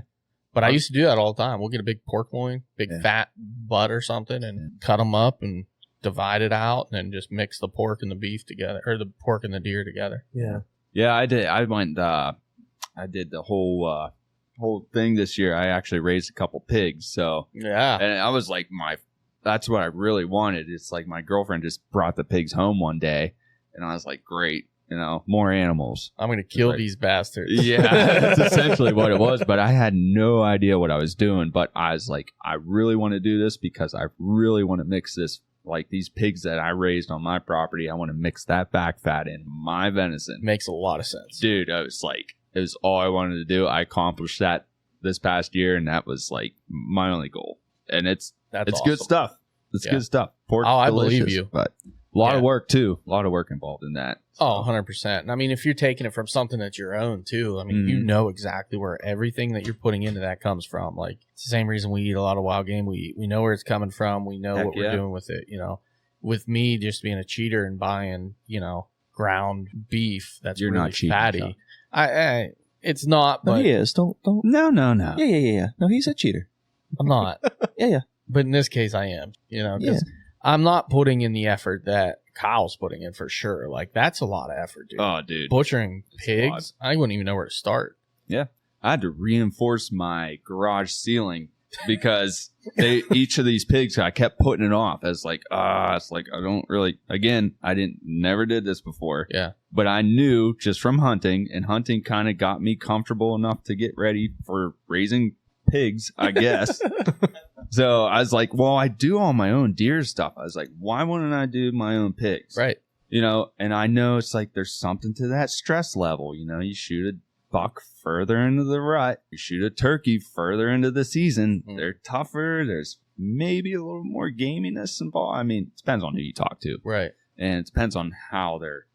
But I used to do that all the time. We'll get a big pork loin, big fat butt or something, and cut them up and divide it out, and then just mix the pork and the beef together, or the pork and the deer together.
Yeah.
Yeah, I did. I went. I did the whole thing this year. I actually raised a couple pigs. So
Yeah.
and I was like, that's what I really wanted. It's like my girlfriend just brought the pigs home one day, and I was like, great, more animals.
I'm going to kill these bastards.
Yeah, that's essentially what it was. But I had no idea what I was doing. But I was like, I really want to do this because I really want to mix this. Like these pigs that I raised on my property, I want to mix that back fat in my venison.
Makes a lot of sense.
Dude, I was like, it was all I wanted to do. I accomplished that this past year, and that was like my only goal. And it's
That's
good
awesome.
stuff. It's good stuff. Pork,
I
delicious,
believe you.
But a lot of work too. A lot of work involved in that.
Oh, 100%. And I mean, if you're taking it from something that's your own too, I mean, you know exactly where everything that you're putting into that comes from. Like, it's the same reason we eat a lot of wild game. We know where it's coming from. We know what we're doing with it. With me just being a cheater and buying, ground beef that's
You're
really
not cheating,
fatty. I it's not,
No,
but
he is. Don't.
No.
Yeah. No, he's a cheater.
I'm not.
Yeah.
But in this case, I am. Because
Yeah.
I'm not putting in the effort that Kyle's putting in for sure. Like, that's a lot of effort, dude.
Oh, dude.
Butchering
It's
pigs, I wouldn't even know where to start.
Yeah. I had to reinforce my garage ceiling because each of these pigs, I kept putting it off as like, it's like, I don't really, again, never did this before.
Yeah.
But I knew just from hunting, and hunting kind of got me comfortable enough to get ready for raising pigs, I guess. So I was like, well, I do all my own deer stuff. I was like, why wouldn't I do my own pigs?
Right.
And I know it's like there's something to that stress level. You shoot a buck further into the rut, you shoot a turkey further into the season. They're tougher. There's maybe a little more gaminess involved. I mean, it depends on who you talk to.
Right.
And it depends on how they're,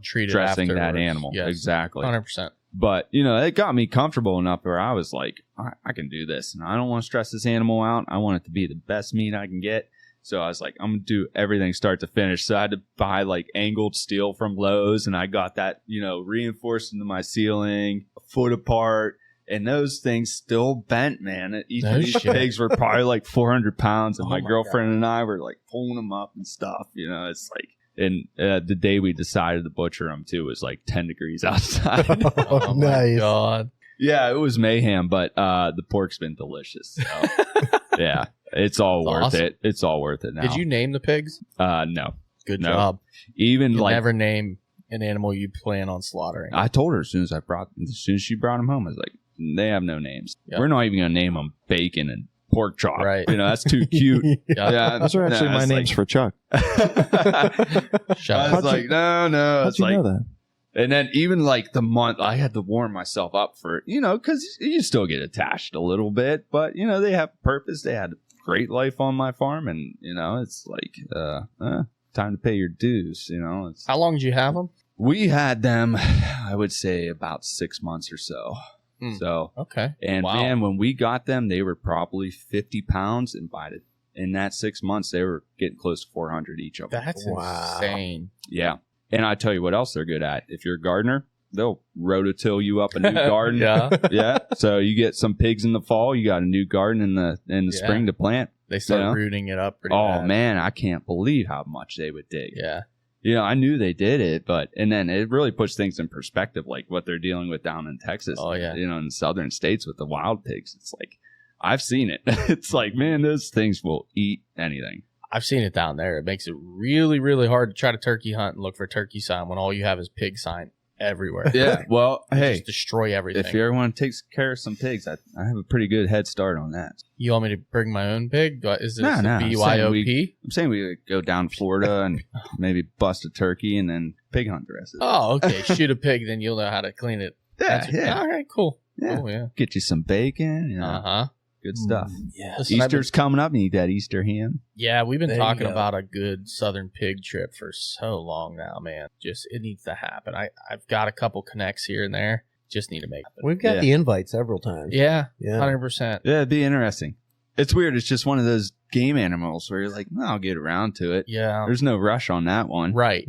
Treated
dressing that
afterwards.
animal.
Yes.
Exactly.
100%.
But, it got me comfortable enough where I was like, I can do this. And I don't want to stress this animal out. I want it to be the best meat I can get. So I was like, I'm going to do everything start to finish. So I had to buy like angled steel from Lowe's. And I got that, reinforced into my ceiling, a foot apart. And those things still bent, man. Each of these pigs were probably like 400 pounds. And my girlfriend and I were like pulling them up and stuff. It's like. And the day we decided to butcher them, too, was like 10 degrees outside.
Oh, my God.
Yeah, it was mayhem, but the pork's been delicious. So, yeah, it's all worth
awesome.
it. It's all worth it now.
Did you name the pigs?
No.
Good
No.
job.
Even
You
like
never name an animal you plan on slaughtering.
I told her as soon as she brought them home, I was like, they have no names.
Yep.
We're not even going to name them Bacon and Pork Chop.
Right.
That's too cute. Yeah,
Those are actually my names for Chuck.
Shut
I was like, no.
How'd
It's
you
like,
know that?
and then even like the month, I had to warm myself up for, because you still get attached a little bit, but, they have purpose. They had a great life on my farm, and, it's like, time to pay your dues, It's,
How long did you have them?
we had them, I would say, about 6 months or so. So,
Okay.
and
Wow.
man, when we got them, they were probably 50 pounds, and in that 6 months, they were getting close to 400 each of them.
That's
Wow.
insane.
Yeah. And I tell you what else they're good at. If you're a gardener, they'll rototill you up a new garden.
Yeah.
Yeah. So you get some pigs in the fall, you got a new garden in the
Yeah.
spring to plant.
They start
Yeah.
rooting it up pretty
Oh
bad.
man, I can't believe how much they would dig.
Yeah.
I knew they did it, and then it really puts things in perspective, like what they're dealing with down in Texas.
Oh, yeah.
In the southern states with the wild pigs. It's like, I've seen it. It's like, man, those things will eat anything.
I've seen it down there. It makes it really, really hard to try to turkey hunt and look for turkey sign when all you have is pig sign everywhere.
Yeah. Well,
They
hey,
just destroy everything.
if you ever want to take care of some pigs, I have a pretty good head start on that.
You want me to bring my own pig? Is this
No,
a
I'm saying
BYOP?
I'm saying we could go down to Florida and maybe bust a turkey and then pig hunt the rest of it.
Oh, okay. Shoot a pig, then you'll know how to clean it. All right, cool.
Yeah.
Cool, yeah.
Get you some bacon,
Uh-huh.
good stuff.
Yeah.
Listen, I've been-
Easter's coming up. You need that Easter ham.
Yeah, we've been
There you
talking
go.
about a good southern pig trip for so long now, man. Just it needs to happen. I've got a couple connects here and there. Just need to make it happen.
We've got
Yeah.
the invite several times.
Yeah,
Yeah.
100%.
Yeah, it'd be interesting. It's weird. It's just one of those game animals where you're like, no, I'll get around to it.
Yeah.
There's no rush on that one.
Right.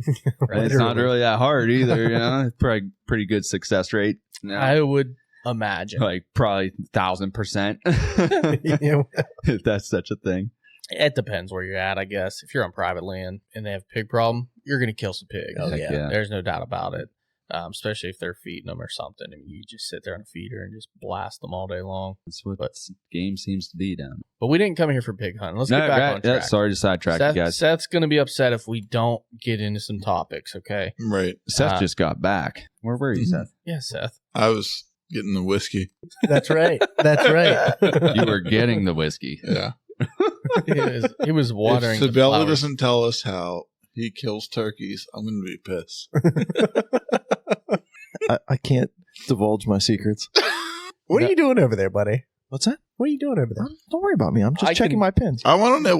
And it's not really that hard either. It's probably pretty good success rate. No.
I would imagine.
Like probably 1,000%. If that's such a thing.
It depends where you're at, I guess. If you're on private land and they have a pig problem, you're going to kill some pigs.
Oh, yeah.
There's no doubt about it. Especially if they're feeding them or something. I mean, you just sit there on a feeder and just blast them all day long.
That's what the game seems to be down.
But we didn't come here for pig hunting. Let's get back on track.
Sorry to sidetrack you guys.
Seth's going to be upset if we don't get into some topics, okay?
Right.
Seth just got back. Where were you, Seth?
Yeah, Seth.
I was getting the whiskey.
That's right. That's right.
You were getting the whiskey.
Yeah.
He was watering.
If Sabella doesn't tell us how he kills turkeys, I'm going to be pissed.
I can't divulge my secrets.
What are you doing over there, buddy?
What's that?
What are you doing over there?
Don't worry about me. I'm just checking my pins.
I want to know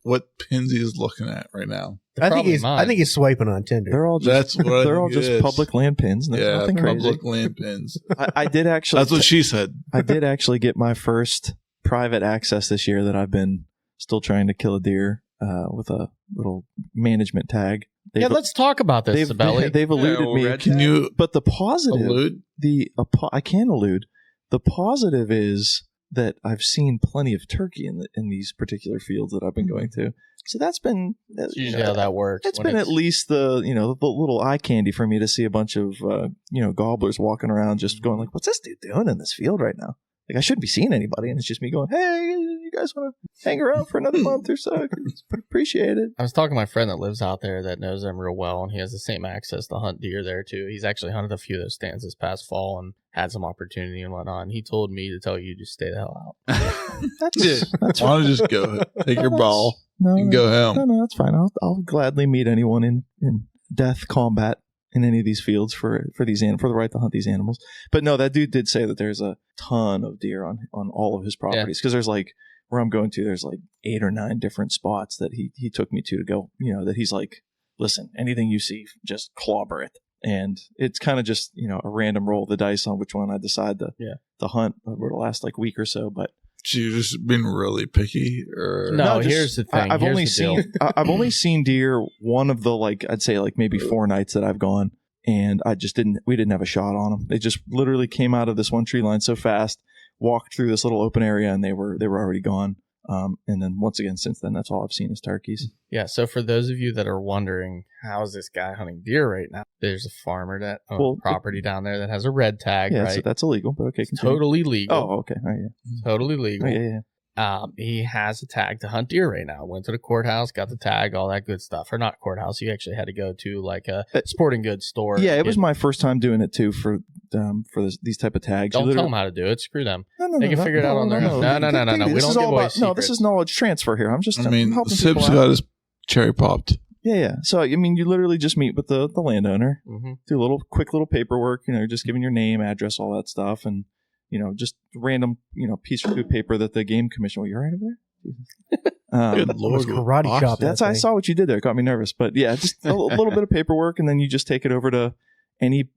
what pins he's looking at right now.
I think he's swiping on Tinder.
They're all just
That's what
they're all just public land pins. And there's nothing crazy.
Public land pins.
I did actually.
That's what she said.
I did actually get my first private access this year that I've been still trying to kill a deer with a little management tag.
Let's talk about this, Sabelli.
They've eluded me.
Can you?
But the positive,
allude?
I can allude. The positive is that I've seen plenty of turkey in these particular fields that I've been going to. So that's been
usually how that works.
It's been at least the little eye candy for me to see a bunch of gobblers walking around just going like, what's this dude doing in this field right now? Like I shouldn't be seeing anybody, and it's just me going, hey, you guys want to hang around for another month or so? Appreciate it.
I was talking to my friend that lives out there that knows them real well, and he has the same access to hunt deer there too. He's actually hunted a few of those stands this past fall and had some opportunity and whatnot. And he told me to tell you just stay the hell out.
That's
why don't you just go take your ball and go home?
No, that's fine. I'll gladly meet anyone in death combat in any of these fields for the right to hunt these animals. But no, that dude did say that there's a ton of deer on all of his properties because there's like where I'm going to, there's like 8 or 9 different spots that he took me to go, that he's like, listen, anything you see, just clobber it. And it's kind of just, a random roll of the dice on which one I decide to hunt over the last like week or so. But
you've just been really picky, or
no? Here's the thing.
I've only seen deer one of the I'd say maybe 4 nights that I've gone, and we didn't have a shot on them. They just literally came out of this one tree line so fast, walked through this little open area, and they were already gone. And then once again, since then, that's all I've seen is turkeys.
Yeah. So for those of you that are wondering, how is this guy hunting deer right now? There's a farmer that owns property down there that has a red tag.
Yeah,
right?
so that's illegal, but okay.
It's totally legal.
Oh, okay. Oh, yeah.
Totally legal.
Oh, yeah.
He has a tag to hunt deer right now. Went to the courthouse, got the tag, all that good stuff. Or not courthouse. You actually had to go to like a sporting goods store.
Yeah, it was my first time doing it too for these type of tags.
Don't tell them how to do it. Screw them.
No,
they can figure it out on their own. No. We don't give away secrets.
No, this is knowledge transfer here. I'm helping
Cibs got his cherry popped.
Yeah. So I mean, you literally just meet with the landowner, do a quick little paperwork. Just giving your name, address, all that stuff, and just random piece of paper that the game commission. Well, you're right over there.
Good Lord,
karate chop.
I saw what you did there. It got me nervous, but yeah, just a little bit of paperwork, and then you just take it over to any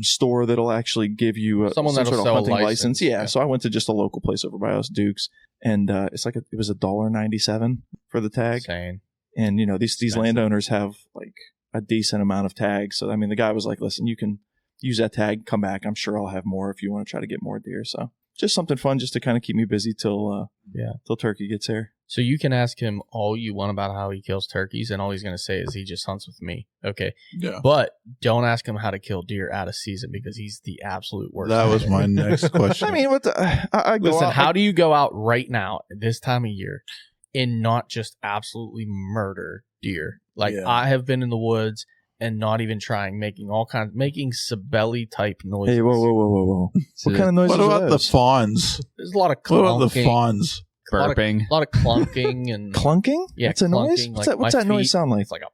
store that'll actually give you some sort of hunting license. Yeah. So I went to just a local place over by us, Duke's, and it's like it was $1.97 for the tag.
Insane.
And these landowners have like a decent amount of tags. So I mean, the guy was like, "Listen, you can use that tag, come back. I'm sure I'll have more if you want to try to get more deer." So just something fun, just to kind of keep me busy till turkey gets here.
So you can ask him all you want about how he kills turkeys, and all he's going to say is he just hunts with me. Okay.
Yeah.
But don't ask him how to kill deer out of season because he's the absolute worst.
That was my next question.
I mean,
Listen, how do you go out right now at this time of year and not just absolutely murder deer? I have been in the woods and not even trying, making Sabelli type noises.
Hey, whoa. What kind of noises
What about
are
the
those?
fawns?
There's a lot of clunking.
What about the fawns?
Burping.
A lot of clunking and
clunking?
Yeah,
what's a noise? What's that noise sound like?
It's like a.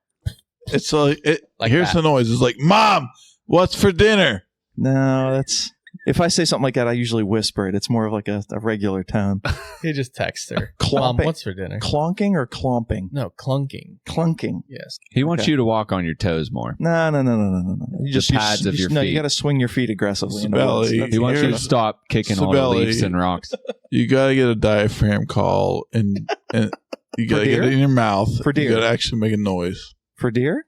It's like
Like
here's
that.
the noise. It's like, Mom, what's for dinner?
No, that's If I say something like that, I usually whisper it. It's more of like a regular tone.
He just texts her.
Clomping.
Mom, what's for dinner?
Clonking or clomping?
No, clunking.
Clunking.
Yes.
He wants
Okay.
you to walk on your toes more.
No. You
The pads of your
No, you
feet.
got to swing your feet aggressively. into
Sibeli,
woods.
He wants you to
Here's-
stop kicking all the
Sibeli.
leaves and rocks.
You gotta get a diaphragm call, and you gotta get
deer?
it in your mouth.
For deer?
You gotta actually make a noise.
For deer?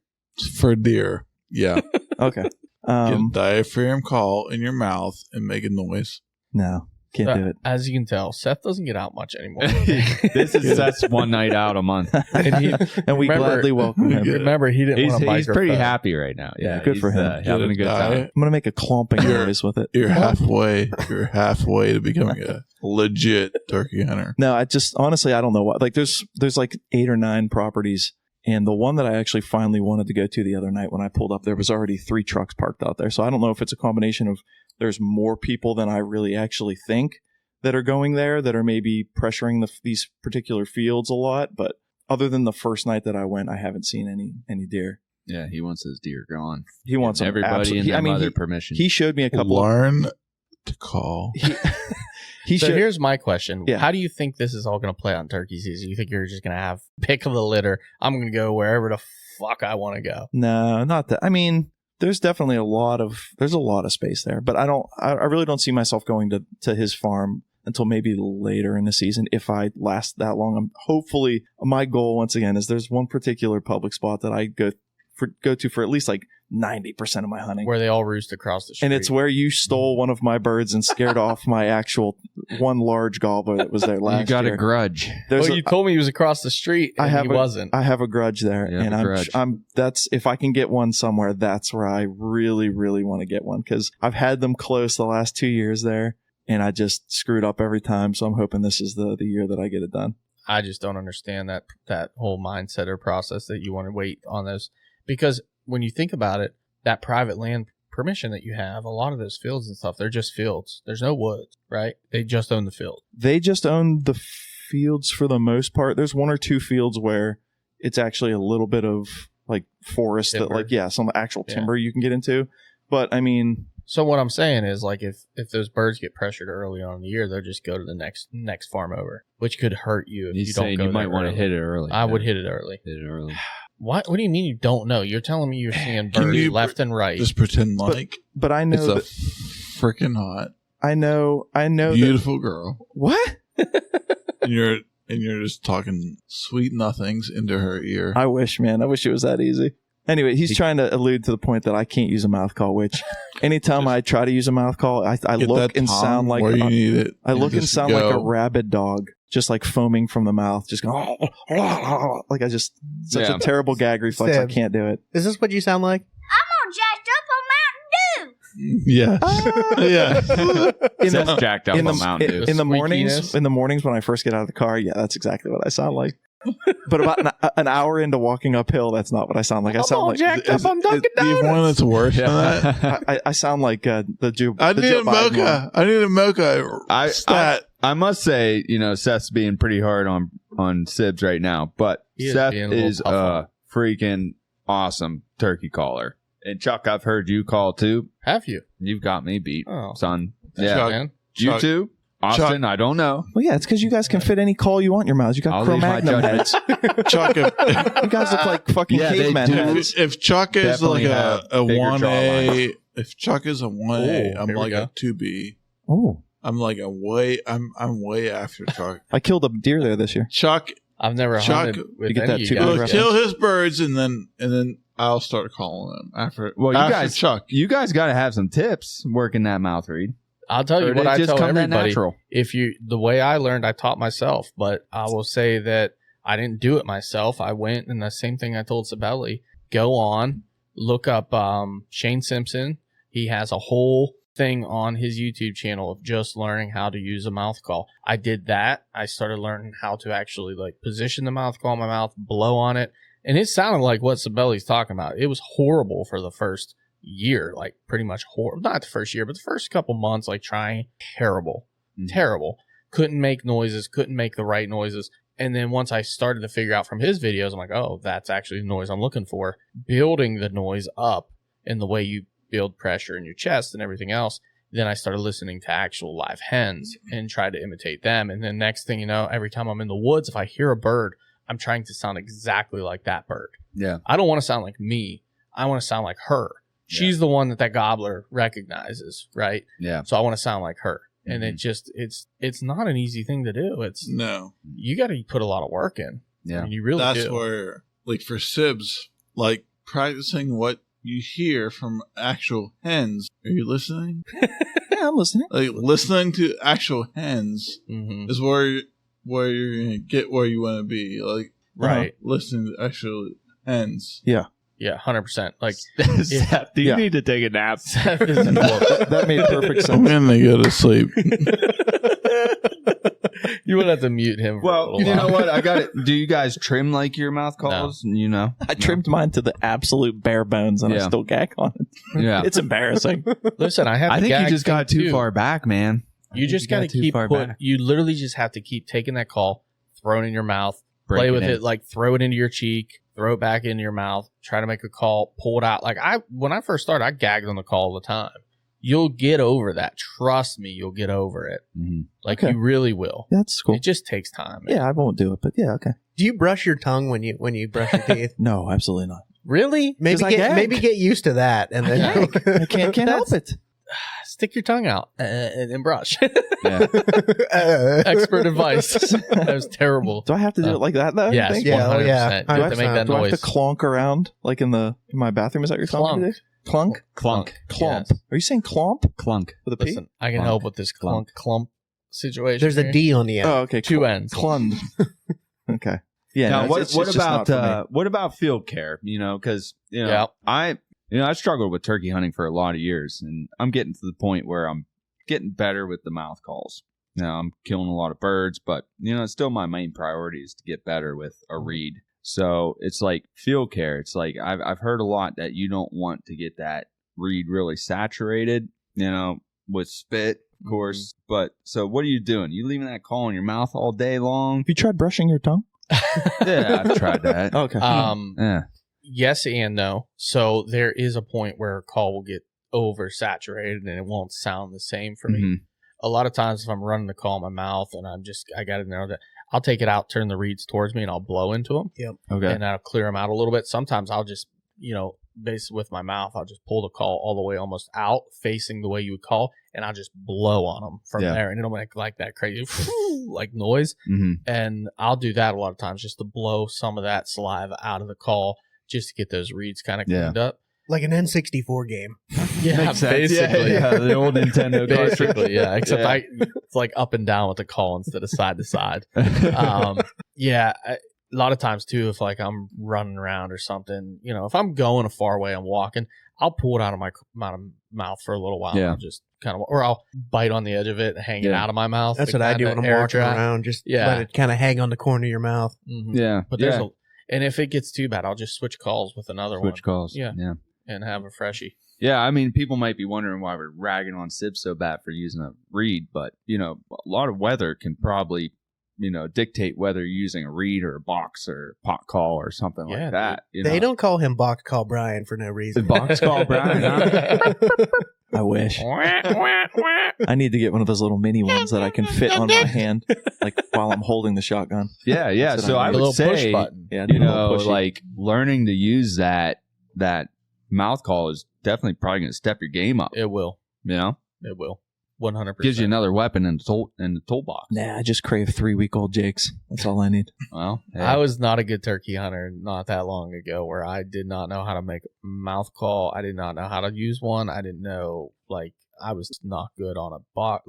For deer, yeah.
Okay.
Get a diaphragm call in your mouth and make a noise.
No, can't do it.
As you can tell, Seth doesn't get out much anymore.
This is Seth's one night out a month.
And he,
And we
remember-
gladly welcome him.
remember, he didn't want to bite
He's
her
pretty
foot.
happy right now. Yeah,
good for
he's,
him.
Having a good time.
I'm going to make a clomping noise with it.
You're halfway. You're halfway to becoming a legit turkey hunter.
No, I just honestly I don't know what. Like there's like 8 or 9 properties, and the one that I actually finally wanted to go to the other night when I pulled up, there was already 3 trucks parked out there. So I don't know if it's a combination of there's more people than I really actually think that are going there that are maybe pressuring these particular fields a lot. But other than the first night that I went, I haven't seen any deer.
Yeah, he wants his deer gone.
He wants them
everybody
absolutely-
and their mother
he,
permission.
He showed me a couple.
Learn to call.
He
So
showed,
here's my question.
Yeah.
How do you think this is all going to play out in turkey season? You think you're just going to have pick of the litter? I'm going to go wherever the fuck I want to go.
No, not that. I mean, there's definitely a lot of space there, but I really don't see myself going to his farm until maybe later in the season if I last that long. Hopefully my goal once again is there's one particular public spot that I go to for at least like 90% of my hunting.
Where they all roost across the street.
And it's where you stole one of my birds and scared off my actual one large gobbler that was there last year.
You got a grudge.
There's
you told me he was across the street and he wasn't.
I have a grudge there,
You have
and
a grudge.
that's if I can get one somewhere, that's where I really, really want to get one because I've had them close the last 2 years there, and I just screwed up every time. So I'm hoping this is the year that I get it done.
I just don't understand that whole mindset or process that you want to wait on those. Because when you think about it, that private land permission that you have, a lot of those fields and stuff, they're just fields. There's no woods, right? They just own the field.
They just own the fields for the most part. There's 1 or 2 fields where it's actually a little bit of like forest
Timber.
that, like, yeah, some actual timber you can get into. But I mean,
So what I'm saying is, like, if those birds get pressured early on in the year, they'll just go to the next farm over, which could hurt you if
He's
you don't
saying
go
you might
there
want to
early.
hit it early.
I would hit it early.
Hit it early.
What do you mean you don't know? You're telling me you're seeing
Can
birds
you
left and right.
Just pretend like
but I know
it's a
that,
freaking hot,
I know that,
beautiful girl,
what?
and you're just talking sweet nothings into her ear.
I wish, man. I wish it was that easy. Anyway, he's trying to allude to the point that I can't use a mouth call, which anytime I try to use a mouth call, I
Get
look
that
and
tongue
sound like
where you need it.
I look and
just
sound like a
go.
rabid dog, just like foaming from the mouth, just going like I just such
Yeah.
a terrible gag reflex. I
Seb.
can't do it.
Is this what you sound like?
I'm all jacked up on Mountain Dew.
Yeah, yeah.
In
Seth's
the,
jacked up
in
on Mountain Dew.
in the
Squeakiness.
mornings when I first get out of the car, yeah, that's exactly what I sound like. But about an hour into walking uphill, that's not what I sound like. I sound like
jacked up on Dunkin'
Do you have one that's worse than that?
I sound like the Joe.
I
the
need
Joe
a
Biden one.
mocha. I need a mocha. Stat.
I must say, Seth's being pretty hard on Cibs right now, but
He is
Seth
being a little
is
tough on
a freaking awesome turkey caller. And Chuck, I've heard you call too.
Have you?
You've got me beat,
Oh,
son.
yeah,
Yeah,
Chuck,
man.
you
Chuck,
too, Austin. I don't know.
Well, yeah, it's because you guys can fit any call you want in your mouths. You got
I'll leave my
Cro-Magnon
judgment.
heads.
Chuck,
You guys look like fucking
Yeah, they
cavemen
do.
heads.
if Chuck is
Definitely
like
have
a
bigger
1A,
jawlines.
if Chuck is a 1A,
Oh,
I'm
here we
like
go.
a 2B.
Oh,
I'm like I'm way after Chuck.
I killed a deer there this year.
Chuck,
I've never
Chuck,
hunted with
you get
any
that
of you
too,
guys.
reference.
kill his birds, and then I'll start calling them after.
Well, you
after
guys,
Chuck.
you guys got to have some tips working that mouth read.
I'll tell you
Or
what
did it
I
just
tell
come that
everybody.
natural?
The way I learned, I taught myself, but I will say that I didn't do it myself. I went, and the same thing I told Sibeli, go on, look up Shane Simpson. He has a whole thing on his YouTube channel of just learning how to use a mouth call. I did that. I started learning how to actually like position the mouth call in my mouth, blow on it, and it sounded like what Sibeli's talking about. It was horrible for the first year, like pretty much horrible. Not the first year, but the first couple months, like trying. Terrible. Couldn't make noises, couldn't make the right noises. And then once I started to figure out from his videos, I'm like, oh, that's actually the noise I'm looking for. Building the noise up in the way you build pressure in your chest and everything else. Then I started listening to actual live hens and tried to imitate them. And then next thing you know, every time I'm in the woods, if I hear a bird, I'm trying to sound exactly like that bird.
Yeah.
I don't want to sound like me. I want to sound like her. She's the one that gobbler recognizes, right?
Yeah.
So I want to sound like her. And it's not an easy thing to do. You got to put a lot of work in.
Yeah.
I mean, you really do.
That's where, like for Cibs, like practicing what you hear from actual hens. Are you listening?
Yeah, I'm listening.
Like listening to actual hens is where you're gonna get where you want to be. Like
right,
listening to actual hens.
Yeah.
Yeah, 100%. Like,
Seth, do you need to take a nap?
That made perfect sense.
I'm gonna go to sleep.
You would have to mute him.
Well, you know what? I got it. Do you guys trim like your mouth calls?
No.
You know,
I trimmed mine to the absolute bare bones, and I still gag on it.
Yeah,
It's embarrassing.
Listen, I
think you just got too far back, man.
You just got to keep you literally just have to keep taking that call, throw it in your mouth, play with it, like throw it into your cheek, throw it back into your mouth, try to make a call, pull it out. Like when I first started, I gagged on the call all the time. You'll get over that. Trust me, you'll get over it. Like you really will.
That's cool.
It just takes time.
Yeah, I won't do it, but yeah, okay.
Do you brush your tongue when you brush your teeth?
No, absolutely not.
Really? Maybe get used to that, and then
I can't help it.
Stick your tongue out and brush.
Yeah.
Expert advice. That was terrible.
Do I have to do it like that though?
Yes, 100%.
Yeah.
You have to make that
do I
noise.
have to clonk around like in my bathroom? Is that your telling me to do? Clunk?
Clunk.
Clomp.
Yes.
Are you saying clomp?
Clunk.
With a P?
Listen, I can help with this clump situation.
There's a D on the end.
Oh, okay.
Two ends.
Clund. Okay. Yeah.
Now,
no, it's just not for me.
what about field care? You know, because I struggled with turkey hunting for a lot of years, and I'm getting to the point where I'm getting better with the mouth calls. Now I'm killing a lot of birds, but it's still my main priority is to get better with a reed. So it's like field care. It's like I've heard a lot that you don't want to get that reed really saturated, with spit, of course. But so what are you doing? You leaving that call in your mouth all day long?
Have you tried brushing your tongue?
Yeah, I've tried that.
Okay.
Yeah.
Yes and no. So there is a point where a call will get oversaturated and it won't sound the same for me. A lot of times if I'm running the call in my mouth and I got to know that I'll take it out, turn the reeds towards me, and I'll blow into them.
Yep.
Okay.
And that'll clear them out a little bit. Sometimes I'll just, basically with my mouth, I'll just pull the call all the way almost out, facing the way you would call, and I'll just blow on them from there. And it'll make like that crazy like noise. And I'll do that a lot of times just to blow some of that saliva out of the call just to get those reeds kind of cleaned up.
Like an N64 game.
Yeah, basically.
Yeah, the old Nintendo cartridge.
Basically, yeah. Except it's like up and down with the call instead of side to side. A lot of times too, if like I'm running around or something, if I'm going a far way, I'm walking, I'll pull it out of my mouth for a little while.
Yeah.
I'll just kind of, or I'll bite on the edge of it and hang it out of my mouth.
That's what I do when I'm walking around. Just let it kind of hang on the corner of your mouth.
Yeah.
But there's and if it gets too bad, I'll just switch calls with another one.
Switch calls.
Yeah. And have a freshie.
Yeah, I mean, people might be wondering why we're ragging on Cibs so bad for using a reed, but, a lot of weather can probably, dictate whether you're using a reed or a box or pot call or something like that.
They don't call him Box Call Brian for no reason.
Box Call Brian, huh?
I wish. I need to get one of those little mini ones that I can fit on my hand, like while I'm holding the shotgun.
Yeah. So I would say, like learning to use that mouth call is definitely probably going to step your game up.
It will.
It
will. 100%.
Gives you another weapon in the toolbox.
Nah, I just crave 3-week-old Jakes. That's all I need.
Well,
I was not a good turkey hunter not that long ago where I did not know how to make a mouth call. I did not know how to use one. I didn't know, I was not good on a pot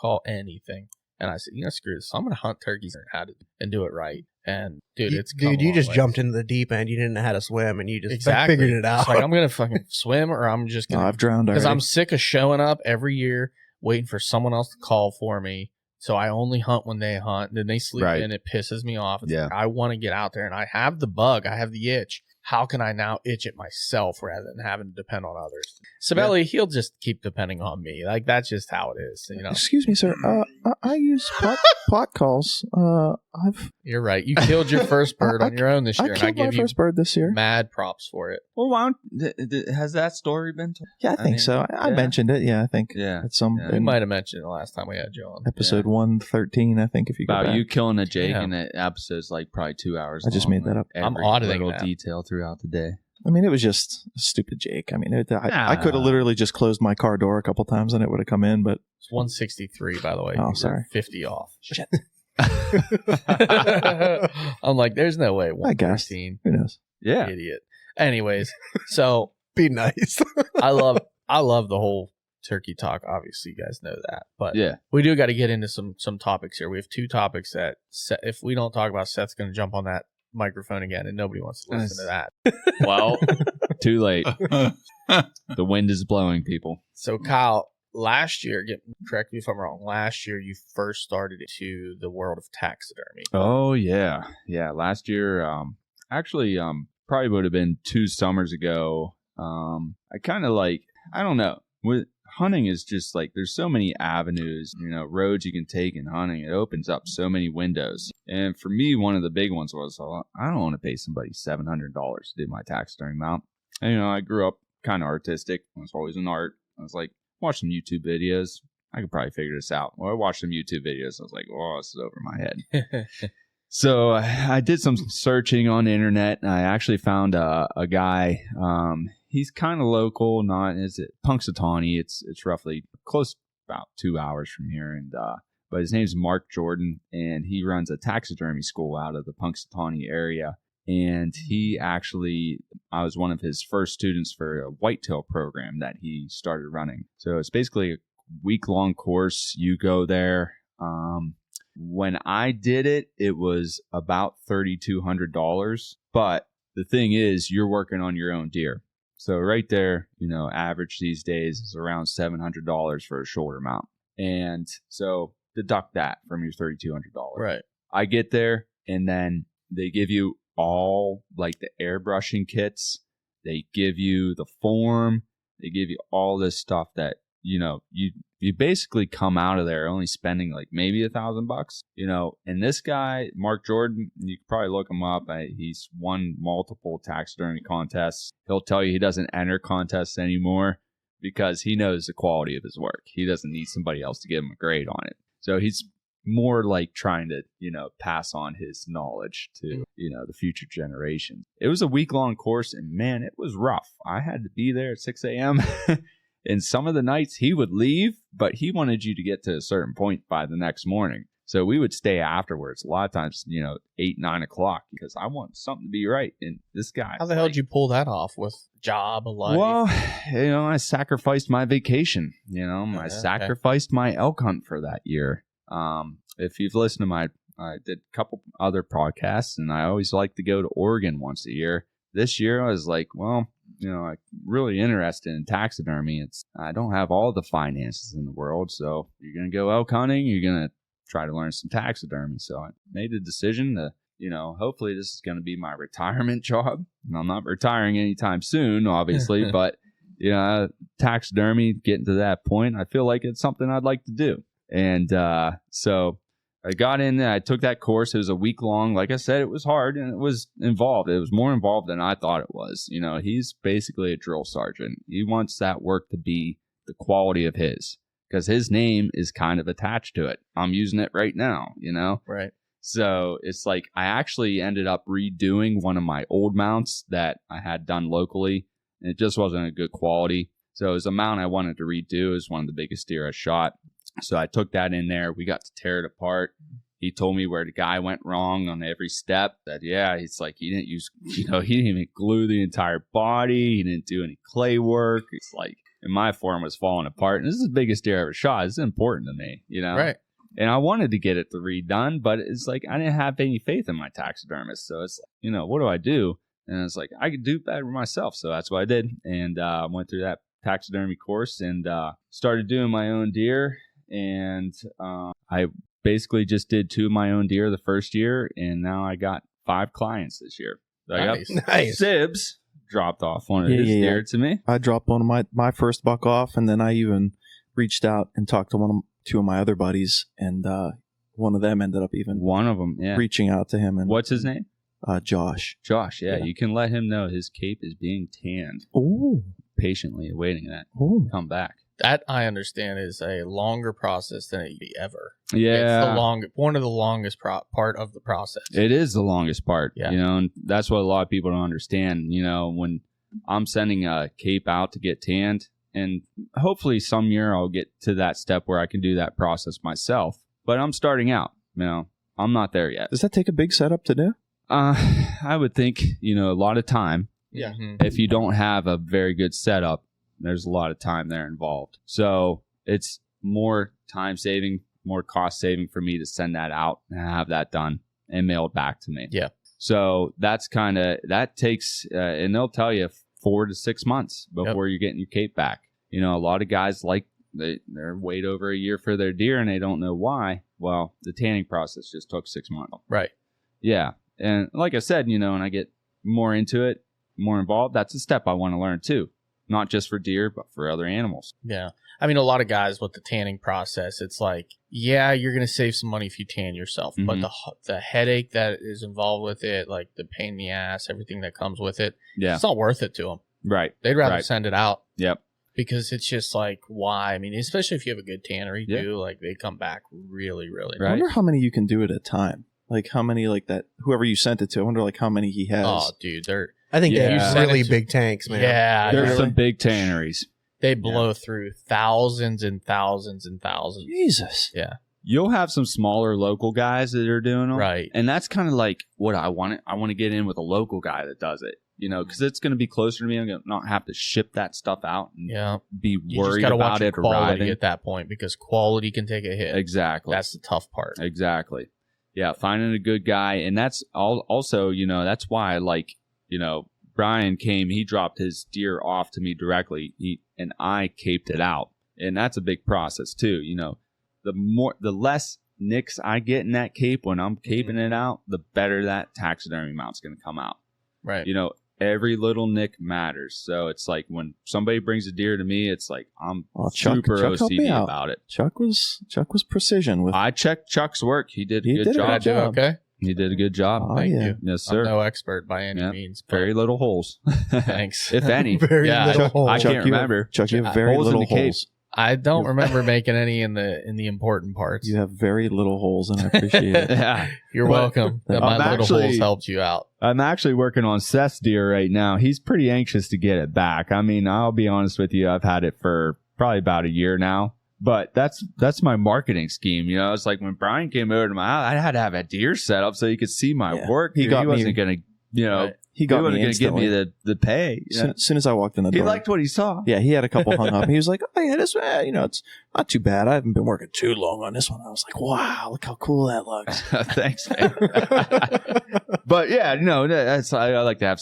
call, anything. And I said, screw this. I'm going to hunt turkeys and do it right. And dude,
you just jumped into the deep end. You didn't know how to swim, and you just figured it out.
It's like I'm gonna fucking swim, or I'm just gonna.
I've drowned already.
Because I'm sick of showing up every year, waiting for someone else to call for me. So I only hunt when they hunt. Then they sleep, and it pisses me off. It's like, I want to get out there, and I have the bug. I have the itch. How can I now itch it myself rather than having to depend on others? Sabelli, he'll just keep depending on me. Like, that's just how it is.
Excuse me, sir. I use pot calls.
You're right. You killed your first bird on your own this year,
I
and I
killed my
give you
first bird this year.
mad props for it.
Well, why has that story been told?
Yeah, I think so. I mentioned it. Yeah, I think.
Yeah.
At some
We
in
might have mentioned it the last time we had you on.
episode 113, I think, if you go
About
back.
you killing a Jake,
Yeah.
and that episode's like probably 2 hours.
I just
long,
made that up.
I'm
Every
auditing
little
that.
detail throughout the day.
I mean, it was just a stupid Jake. I mean, I could have literally just closed my car door a couple times and it would have come in, but
It's 163, by the way.
Oh,
You're
sorry.
50 off. Shit. I'm like, there's no way.
I guess.
113.
Who knows?
Yeah.
Idiot. Anyways, so
Be nice.
I love the whole turkey talk. Obviously, you guys know that, but
Yeah.
we do got to get into some topics here. We have 2 topics that if we don't talk about, Seth's going to jump on that microphone again, and nobody wants to listen to that.
Well, too late. The wind is blowing, people.
So, Kyle, last year, correct me if I'm wrong. Last year, you first started into the world of taxidermy.
Oh yeah, yeah. Last year, actually, probably would have been 2 summers ago. I kind of like, I don't know. With hunting is just like there's so many avenues, roads you can take in hunting. It opens up so many windows. And for me, one of the big ones was I don't want to pay somebody $700 to do my taxidermy mount. And, I grew up kind of artistic. I was always in art. I was like, watch some YouTube videos. I could probably figure this out. Well, I watched some YouTube videos. I was like, oh, this is over my head. So I did some searching on the internet, and I actually found a guy. He's kind of local, is it Punxsutawney? It's roughly close, about 2 hours from here, and but his name's Mark Jordan, and he runs a taxidermy school out of the Punxsutawney area. And I was one of his first students for a whitetail program that he started running. So it's basically a week-long course. You go there. When I did it, it was about $3,200. But the thing is, you're working on your own deer. So right there, average these days is around $700 for a shoulder mount. And so deduct that from your $3,200.
Right.
I get there, and then they give you all like the airbrushing kits. They give you the form. They give you all this stuff that, you basically come out of there only spending like maybe $1,000, and this guy, Mark Jordan, you can probably look him up. He's won multiple taxidermy contests. He'll tell you he doesn't enter contests anymore because he knows the quality of his work. He doesn't need somebody else to give him a grade on it. So he's more like trying to, pass on his knowledge to, the future generation. It was a week-long course, and man, it was rough. I had to be there at 6 a.m. And some of the nights he would leave, but he wanted you to get to a certain point by the next morning. So we would stay afterwards. A lot of times, 8, 9 o'clock, because I want something to be right. And this guy.
How the hell did you pull that off with job, a life?
Well, I sacrificed my vacation. I sacrificed my elk hunt for that year. If you've listened to I did a couple other podcasts, and I always like to go to Oregon once a year. This year I was like, well, I'm really interested in taxidermy. I don't have all the finances in the world, so you're going to go elk hunting, you're going to try to learn some taxidermy. So I made a decision to, hopefully this is going to be my retirement job. And I'm not retiring anytime soon, obviously, but, taxidermy, getting to that point, I feel like it's something I'd like to do. And so I got in there. I took that course. It was a week long. Like I said, it was hard and it was involved. It was more involved than I thought it was. He's basically a drill sergeant. He wants that work to be the quality of his because his name is kind of attached to it. I'm using it right now,
Right.
So it's like I actually ended up redoing one of my old mounts that I had done locally, and it just wasn't a good quality. So it was a mount I wanted to redo. It was one of the biggest deer I shot. So I took that in there. We got to tear it apart. He told me where the guy went wrong on every step. That, he's like, he didn't use, he didn't even glue the entire body. He didn't do any clay work. It's like, and my form was falling apart. And this is the biggest deer I ever shot. This is important to me,
Right.
And I wanted to get it redone, but it's like, I didn't have any faith in my taxidermist. So it's like, what do I do? And it's like, I could do better myself. So that's what I did. And I went through that taxidermy course and started doing my own deer. And I basically just did 2 of my own deer the first year, and now I got 5 clients this year. So
Nice.
I got Cibs dropped off one of his deer to me.
I dropped one of my first buck off, and then I even reached out and talked to 2 of my other buddies, and one of them ended up even
One of them, yeah.
reaching out to him. And
What's his name?
Josh.
Josh, yeah.
Yeah.
You can let him know his cape is being tanned.
Ooh.
Patiently awaiting that.
Ooh.
Come back.
That I understand is a longer process than it be ever.
Yeah.
It's one of the longest part of the process.
It is the longest part,
Yeah.
you know, and that's what a lot of people don't understand. You know, when I'm sending a cape out to get tanned, and hopefully some year I'll get to that step where I can do that process myself. But I'm starting out, you know, I'm not there yet.
Does that take a big setup to do?
I would think, you know, a lot of time.
Yeah.
If you don't have a very good setup, there's a lot of time there involved. So it's more time saving, more cost saving for me to send that out and have that done and mailed back to me.
Yeah.
So that takes, and they'll tell you 4 to 6 months before you're getting your cape back. You know, a lot of guys they're wait over a year for their deer and they don't know why. Well, the tanning process just took 6 months.
Right.
Yeah. And like I said, you know, when I get more into it, more involved, that's a step I want to learn too. Not just for deer, but for other animals.
Yeah. I mean, a lot of guys with the tanning process, it's like, yeah, you're going to save some money if you tan yourself.
Mm-hmm.
But the headache that is involved with it, like the pain in the ass, everything that comes with it,
Yeah.
it's not worth it to them.
Right.
They'd rather
Right.
send it out.
Yep.
Because it's just like, why? I mean, especially if you have a good tannery,
Yeah.
too, like they come back really, really
I
Right.
wonder how many you can do at a time. Like how many like that, whoever you sent it to, I wonder like how many he has.
Oh, dude,
I think they
Yeah.
have really big tanks, man.
yeah,
There's
really-
some big tanneries.
they blow through thousands and thousands and thousands.
Jesus.
Yeah,
You'll have some smaller local guys that are doing them.
right.
And that's kind of like what I want. I want to get in with a local guy that does it, you know, because it's going to be closer to me. I'm going to not have to ship that stuff out and
Yeah,
be
you just
worried
got to watch
about
your
it
quality
arriving.
at that point because quality can take a hit.
Exactly.
That's the tough part.
Exactly. Yeah, finding a good guy. And that's also, you know, that's why I like, you know, Brian came, he dropped his deer off to me directly, and I caped it out. And that's a big process too. You know, the less nicks I get in that cape when I'm caping it out, the better that taxidermy mount's going to come out.
Right.
You know, every little nick matters. So it's like when somebody brings a deer to me, it's like I'm super
Chuck helped me
OCD
out.
about it.
Chuck was precision with.
I checked Chuck's work. He did a
He
good
did a
job.
Did I
good
do
job.
okay?
He did a good job.
Oh,
Thank
yeah.
you.
Yes,
I'm
sir.
no expert by any
Yeah.
means. but
Very little holes.
Thanks.
If any.
Very
Yeah.
little
Chuck,
hole.
I
Chuck,
can't
you
remember.
Have, Chuck, you have very
Holes in
little
the cape.
holes.
I don't remember making any in the important parts.
You have very little holes, and I appreciate it.
Yeah.
You're
Well,
welcome. That
I'm
my little
actually-
holes helped you out.
I'm actually working on Seth's deer right now. He's pretty anxious to get it back. I mean, I'll be honest with you. I've had it for probably about a year now. But that's my marketing scheme. You know, it's like when Brian came over to my house, I had to have a deer set up so he could see my
Yeah.
work.
He got me-
wasn't going to, you know,
Right.
He got
wasn't
me
going to give me
instantly.
the pay. You know?
Soon as I walked in the
He
door,
liked what he saw.
yeah, he had a couple hung up. He was like, "Oh yeah, this, it's not too bad. I haven't been working too long on this one." I was like, "Wow, look how cool that looks."
Thanks, man. But yeah, no, that's I like to have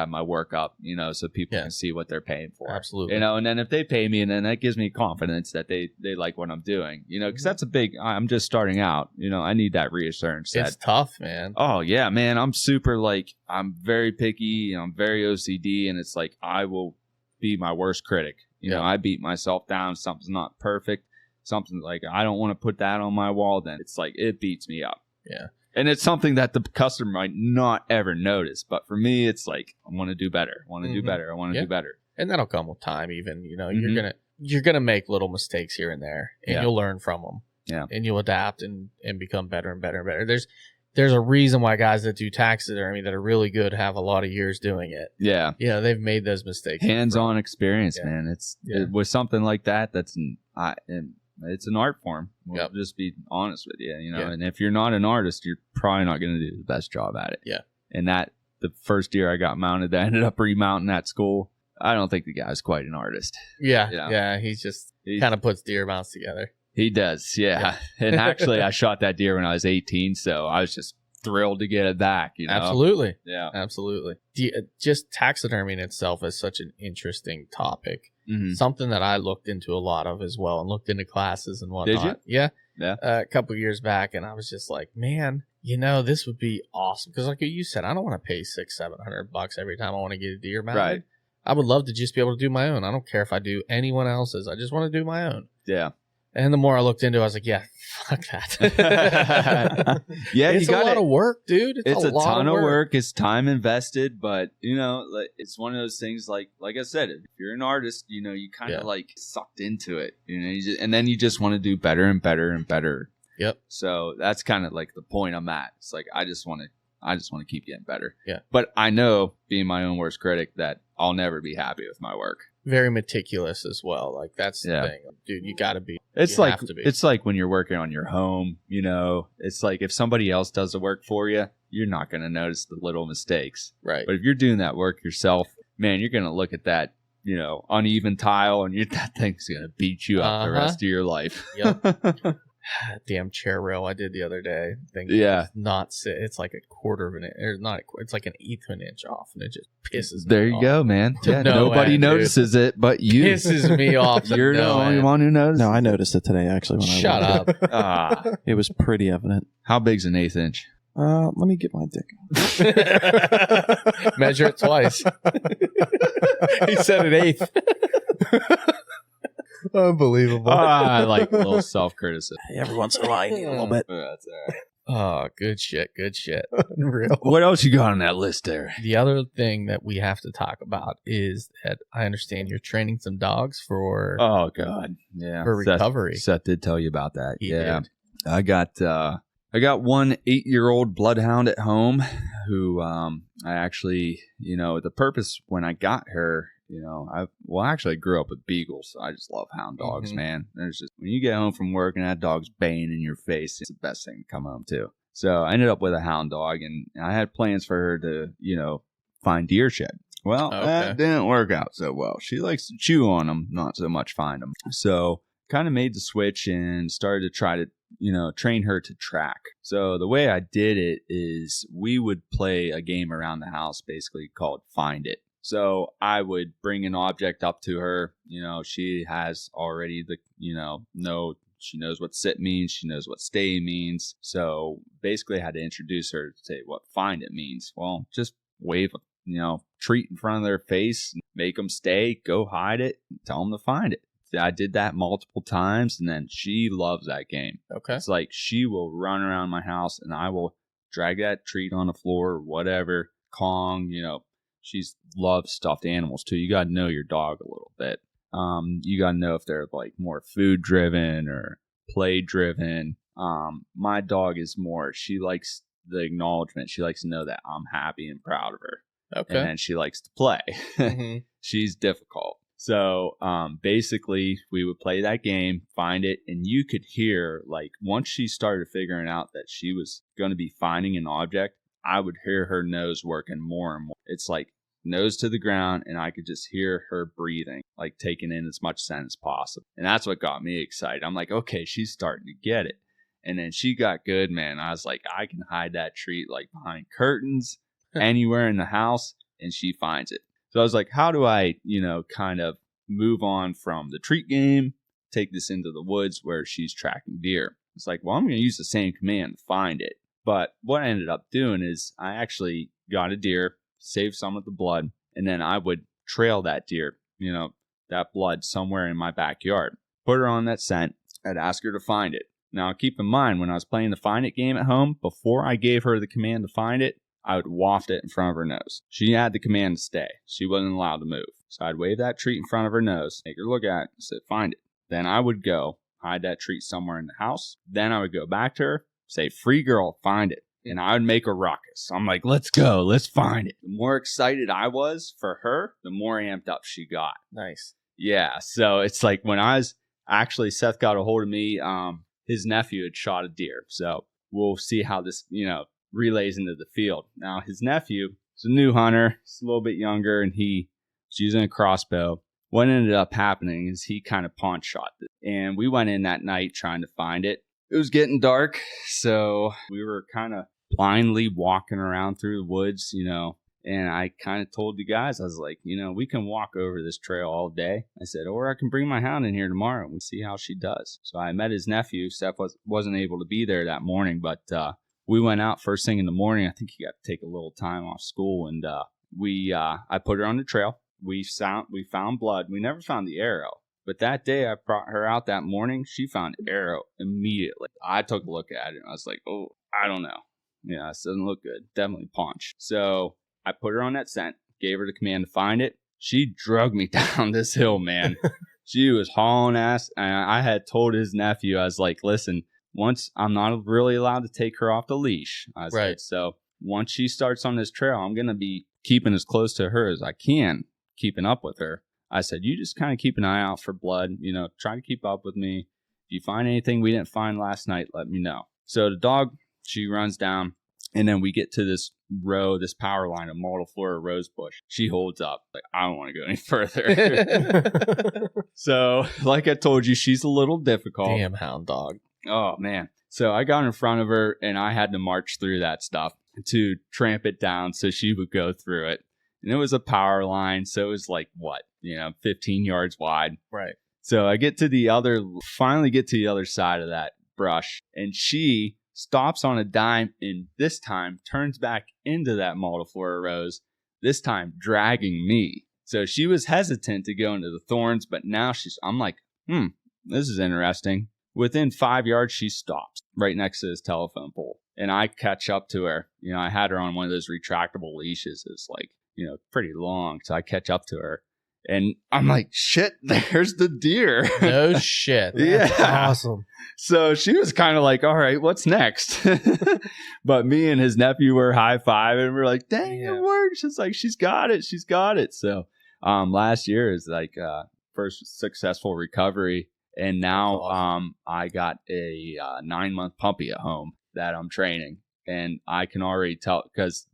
my work up, you know, so people
Yeah.
can see what they're paying for.
Absolutely.
You know, and then if they pay me, and then that gives me confidence that they like what I'm doing, you know, because that's a big. I'm just starting out, you know. I need that reassurance.
It's
That
tough, man.
oh yeah, man, I'm very picky, I'm very OCD, and it's like I will be my worst critic. You know, I beat myself down. Something's not perfect. Something like I don't want to put that on my wall. Then it's like it beats me up.
Yeah.
And it's something that the customer might not ever notice. But for me, it's like, I want to do better. I want to do
Mhm.
better. I want to
Yeah.
do better.
And that'll come with time. Even
Mhm.
you're gonna make little mistakes here and there, and
Yeah.
you'll learn from them.
Yeah.
And you'll adapt and become better and better and better. There's a reason why guys that do taxidermy that are really good have a lot of years doing it.
Yeah.
Yeah, they've made those mistakes.
Hands-on experience,
Yeah.
man. It's
Yeah.
with something like that. It's an art form. We'll
Yep.
just be honest with you, you know.
Yeah.
And if you're not an artist, you're probably not going to do the best job at it.
Yeah.
And the first deer I got mounted, that I ended up remounting at school. I don't think the guy's quite an artist.
Yeah,
Yeah.
yeah. He's kind of puts deer mounts together.
He does, yeah. And actually, I shot that deer when I was 18, so I was just thrilled to get it back. You know?
Absolutely,
Yeah.
absolutely. Just taxidermy in itself is such an interesting topic.
Mhm.
Something that I looked into a lot of as well, and looked into classes and whatnot.
Did you?
Yeah,
Yeah.
A couple of years back, and I was just like, man, this would be awesome. Because like you said, I don't want to pay $600-700 every time I want to get a deer mounted.
Right.
I would love to just be able to do my own. I don't care if I do anyone else's. I just want to do my own.
Yeah.
And the more I looked into it, I was like, yeah, fuck that.
Yeah,
it's
you got
a lot of work, dude.
It's a
lot
ton of work. It's time invested, but it's one of those things. Like I said, if you're an artist, you kind of like sucked into it. And then you just want to do better and better and better.
Yep.
So that's kind of like the point I'm at. It's like I just want to keep getting better.
Yeah.
But I know, being my own worst critic, that I'll never be happy with my work.
Very meticulous as well. Like that's the thing, dude. You got to be.
It's like when you're working on your home. It's like if somebody else does the work for you, you're not going to notice the little mistakes.
Right.
But if you're doing that work yourself, man, you're going to look at that, uneven tile, and that thing's going to beat you up the rest of your life.
Yep. Damn chair rail I did the other day. Not sit. It's like a quarter of an inch, or not. It's like an eighth of an inch off, and it just pisses me
There you
off.
go, man. Yeah, nobody notices it, but you.
Pisses me off.
You're the only one who notices.
No, I noticed it today actually. When
Shut
I
up.
It was pretty evident.
How big's an eighth inch?
Let me get my dick.
Measure it twice. He said an eighth.
Unbelievable.
I like a little self-criticism.
Every once in a while, I need a little bit.
That's all right.
Oh, good shit. Good shit.
Unreal.
What else you got on that list there?
The other thing that we have to talk about is that I understand you're training some dogs for
Oh God, yeah,
for recovery.
Seth did tell you about that.
He
yeah,
did.
I got one 8-year-old bloodhound at home who I actually, the purpose when I got her. I grew up with beagles, so I just love hound dogs, man. There's just when you get home from work and that dog's baying in your face, it's the best thing to come home to. So I ended up with a hound dog, and I had plans for her to, find deer shed. Well, that didn't work out so well. She likes to chew on them, not so much find them. So kind of made the switch and started to try to, train her to track. So the way I did it is we would play a game around the house, basically called Find It. So I would bring an object up to her. She has already she knows what sit means. She knows what stay means. So basically I had to introduce her to say what find it means. Well, just wave a, treat in front of their face, make them stay, go hide it, tell them to find it. I did that multiple times, and then she loves that game.
Okay.
It's like she will run around my house, and I will drag that treat on the floor or whatever, Kong, She loves stuffed animals too. You got to know your dog a little bit. You got to know if they're like more food driven or play driven. My dog is more, she likes the acknowledgement. She likes to know that I'm happy and proud of her.
Okay.
And then she likes to play. She's difficult. So basically we would play that game, find it, and you could hear, like, once she started figuring out that she was going to be finding an object, I would hear her nose working more and more. It's like nose to the ground, and I could just hear her breathing, like taking in as much scent as possible. And that's what got me excited. I'm like, okay, she's starting to get it. And then she got good, man. I was like, I can hide that treat like behind curtains, anywhere in the house, and she finds it. So I was like, how do I, kind of move on from the treat game, take this into the woods where she's tracking deer? It's like, well, I'm going to use the same command to find it. But what I ended up doing is I actually got a deer, saved some of the blood, and then I would trail that deer, that blood somewhere in my backyard. Put her on that scent. I'd ask her to find it. Now, keep in mind, when I was playing the Find It game at home, before I gave her the command to find it, I would waft it in front of her nose. She had the command to stay. She wasn't allowed to move. So I'd wave that treat in front of her nose, make her look at it, and say, find it. Then I would go hide that treat somewhere in the house. Then I would go back to her, say, free girl, find it. And I would make a ruckus. I'm like, let's go, let's find it. The more excited I was for her, the more amped up she got.
Nice.
Yeah, so it's like when I was, actually, Seth got a hold of me. His nephew had shot a deer. So we'll see how this, relays into the field. Now, his nephew is a new hunter. He's a little bit younger, and he's using a crossbow. What ended up happening is he kind of pawn shot it. And we went in that night trying to find it. It was getting dark, so we were kind of blindly walking around through the woods, and I kind of told the guys, I was like, we can walk over this trail all day. I said, or I can bring my hound in here tomorrow and we'll see how she does. So I met his nephew. Seth wasn't able to be there that morning, but we went out first thing in the morning. I think he got to take a little time off school, and I put her on the trail. We found blood. We never found the arrow, But that day I brought her out that morning, she found arrow immediately. I took a look at it and I was like, oh, I don't know. Yeah, this doesn't look good. Definitely paunch. So I put her on that scent, gave her the command to find it. She drug me down this hill, man. She was hauling ass. And I had told his nephew, I was like, listen, once I'm not really allowed to take her off the leash. I said, so once she starts on this trail, I'm going to be keeping as close to her as I can, keeping up with her. I said, you just kind of keep an eye out for blood, try to keep up with me. If you find anything we didn't find last night, let me know. So the dog, she runs down, and then we get to this row, this power line of multiflora rose bush. She holds up, like, I don't want to go any further. So, like I told you, she's a little difficult.
Damn hound dog.
Oh, man. So I got in front of her, and I had to march through that stuff to tramp it down so she would go through it. And it was a power line, so it was like, 15 yards wide.
Right.
So I finally get to the other side of that brush, and she stops on a dime, and this time turns back into that multiflora rose, this time dragging me. So she was hesitant to go into the thorns, but now I'm like, this is interesting. Within 5 yards, she stops right next to this telephone pole, and I catch up to her. I had her on one of those retractable leashes. It's like, pretty long. So I catch up to her, and I'm like, shit, there's the deer.
No shit.
That's
Yeah.
awesome.
So she was kind of like, all right, what's next? But me and his nephew were high-fiving, and we're like, dang, it works. It's like, she's got it. She's got it. So last year is like first successful recovery. And now awesome. I got a 9-month puppy at home that I'm training. And I can already tell, because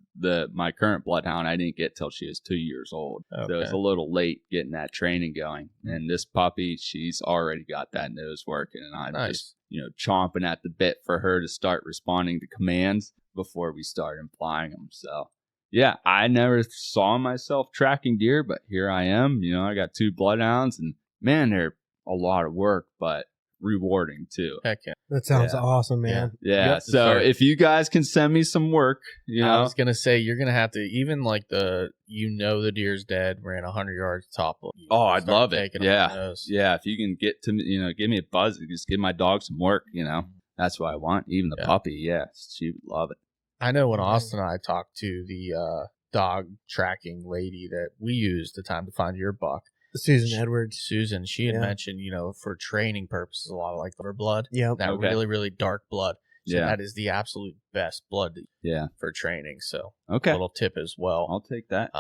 my current bloodhound I didn't get till she was 2 years old. Okay. So it's a little late getting that training going. And this puppy, she's already got that nose working, and I'm just chomping at the bit for her to start responding to commands before we start applying them. So yeah, I never saw myself tracking deer, but here I am. I got 2 bloodhounds, and man, they're a lot of work, but rewarding too.
Heck yeah.
That sounds awesome, man.
Yeah. So if you guys can send me some work,
I was gonna say, you're gonna have to, even like the deer's dead, ran 100 yards top.
Oh, I'd love it. Yeah. Yeah. If you can get to me, give me a buzz, just give my dog some work. That's what I want. Even the puppy. Yeah. She would love it.
I know when Austin and I talked to the dog tracking lady that we used the time to find your buck,
Susan Edwards.
Susan, she had mentioned, for training purposes, a lot of like liver blood.
Yeah.
That really, really dark blood. So that is the absolute best blood for training. So a little tip as well.
I'll take that.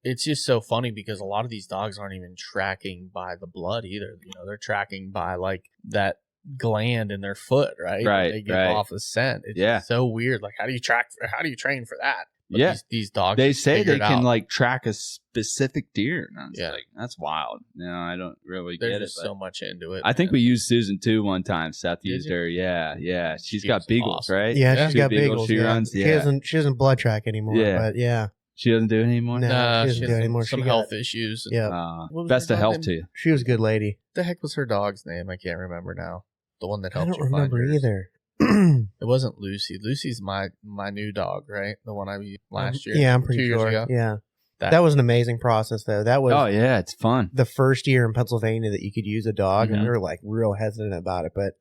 It's just so funny because a lot of these dogs aren't even tracking by the blood either. They're tracking by like that gland in their foot, right?
Right.
They get off the scent. It's just so weird. Like, how do you train for that? But these dogs,
they say they can like track a specific deer. And I was like, that's wild. I don't really get it.
There's so much into it.
I think we used Susan too one time. Seth used her. Yeah. She's got beagles,
awesome.
right?
Yeah, she's got beagles.
She runs.
She doesn't blood track anymore.
Yeah.
But yeah.
She doesn't do it anymore?
No, she doesn't do it anymore.
Some health issues.
Yeah.
Best of health to you.
She was a good lady.
The heck was her dog's name? I can't remember now. The one that helped you
I don't remember
find
either.
It wasn't Lucy. Lucy's my new dog, right? The one I used last year.
Yeah, I'm pretty
2
sure.
years ago.
Yeah. That was an amazing process, though. That was
it's fun.
The first year in Pennsylvania that you could use a dog, and we were like real hesitant about it. But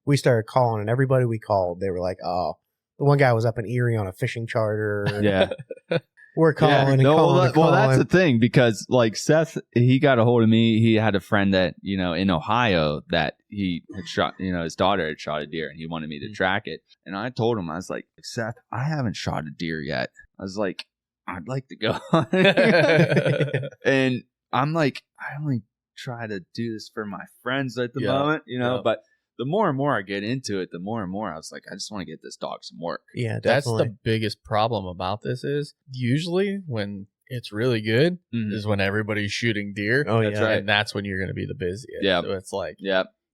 we started calling, and everybody we called, they were like, "Oh, the one guy was up in Erie on a fishing charter."
Yeah.
We're calling calling.
Well, that's the thing, because like Seth, he got a hold of me. He had a friend that, in Ohio that he had shot, his daughter had shot a deer, and he wanted me to track it. And I told him, I was like, Seth, I haven't shot a deer yet. I was like, I'd like to go. And I'm like, I only try to do this for my friends at the moment, but the more and more I get into it, the more and more I was like, I just want to get this dog some work.
Yeah, definitely.
That's the biggest problem about this is usually when it's really good is when everybody's shooting deer.
Oh,
that's
yeah.
right. And that's when you're going to be the busiest.
Yeah.
So it's like,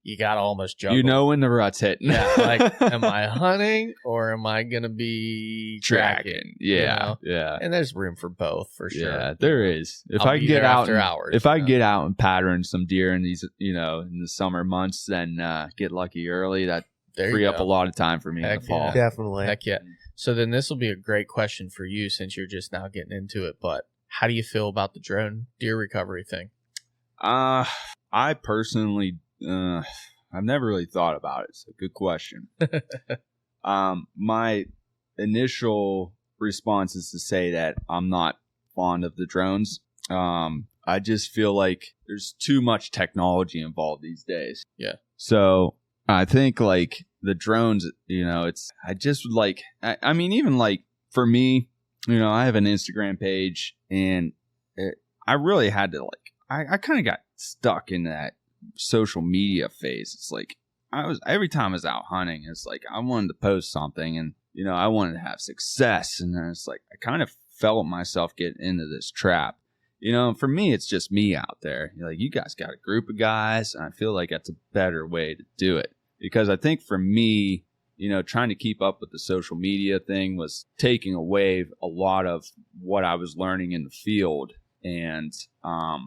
you got to almost juggle.
When the rut's hitting.
Yeah. Like, am I hunting or am I going to be tracking?
Yeah. Yeah.
And there's room for both for sure.
Yeah, there is. If
I'll
I
be
get
there
out
after hours,
if I get out and pattern some deer in these, in the summer months, then get lucky early, that free up a lot of time for me in the fall.
Definitely.
Heck yeah. So then this will be a great question for you since you're just now getting into it. But how do you feel about the drone deer recovery thing?
I personally, I've never really thought about it. It's a good question. My initial response is to say that I'm not fond of the drones. I just feel like there's too much technology involved these days.
Yeah.
So I think like the drones, I just would like, I mean, even like for me, I have an Instagram page and I really had to I kind of got stuck in that social media phase. It's like every time I was out hunting, it's like I wanted to post something and, I wanted to have success. And then it's like I kind of felt myself get into this trap. For me, it's just me out there. Like, you guys got a group of guys, and I feel like that's a better way to do it. Because I think for me, trying to keep up with the social media thing was taking away a lot of what I was learning in the field. And I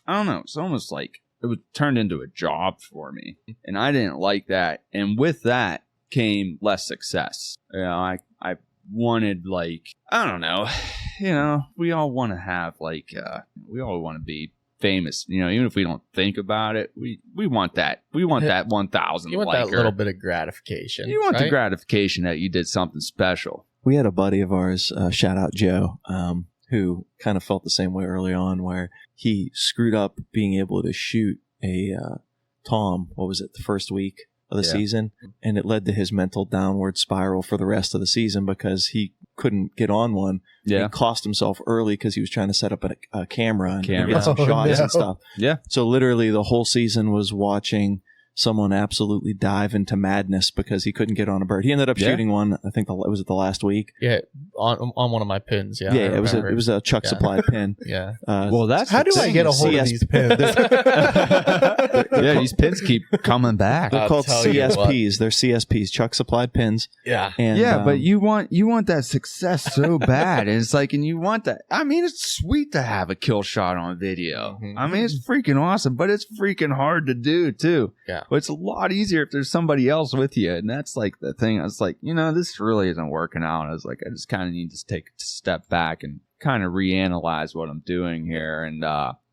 don't know, it's almost like it was turned into a job for me. And I didn't like that. And with that came less success. I wanted, like, I don't know, we all want to have, like, we all want to be famous, even if we don't think about it. We want that 1,000
You want
liker.
that little bit of gratification.
You want the
right?
gratification that you did something special.
We had a buddy of ours, shout out Joe, who kind of felt the same way early on, where he screwed up being able to shoot a tom, what was it, the first week of the season, and it led to his mental downward spiral for the rest of the season because he couldn't get on one.
Yeah.
He cost himself early because he was trying to set up a camera and
Camera.
get some
Oh,
shots
no.
and stuff.
Yeah.
So literally the whole season was watching someone absolutely dive into madness because he couldn't get on a bird. He ended up
Yeah.
shooting one, I think was it the last week?
Yeah, on one of my pins. Yeah, I
Yeah, it was
remember.
a Chuck Supply pin.
Yeah.
Well, that's
How
the
do I
thing
get a
is
hold of
CS
these pins?
yeah, these pins keep coming back.
They're
I'll
called
tell you
CSPs. They're CSPs, Chuck Supply pins.
Yeah.
And,
Yeah, but you want that success so bad. And it's like, and you want that. I mean, it's sweet to have a kill shot on video.
Mhm.
I mean, it's freaking awesome, but it's freaking hard to do too.
Yeah.
But it's a lot easier if there's somebody else with you. And that's like the thing. I was like, this really isn't working out. I was like, I just kind of need to take a step back and kind of reanalyze what I'm doing here. And,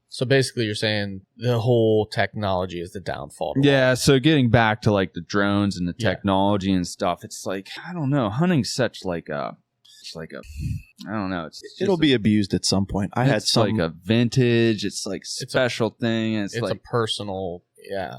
So basically, you're saying the whole technology is the downfall. to
yeah, so getting back to like the drones and the
Yeah.
technology and stuff, it's like, I don't know, hunting's such like a, I don't know, it's just
it'll be abused at some point. I had
it's
some
like a vintage, it's like special thing. It's
It's
like,
a personal,
Yeah.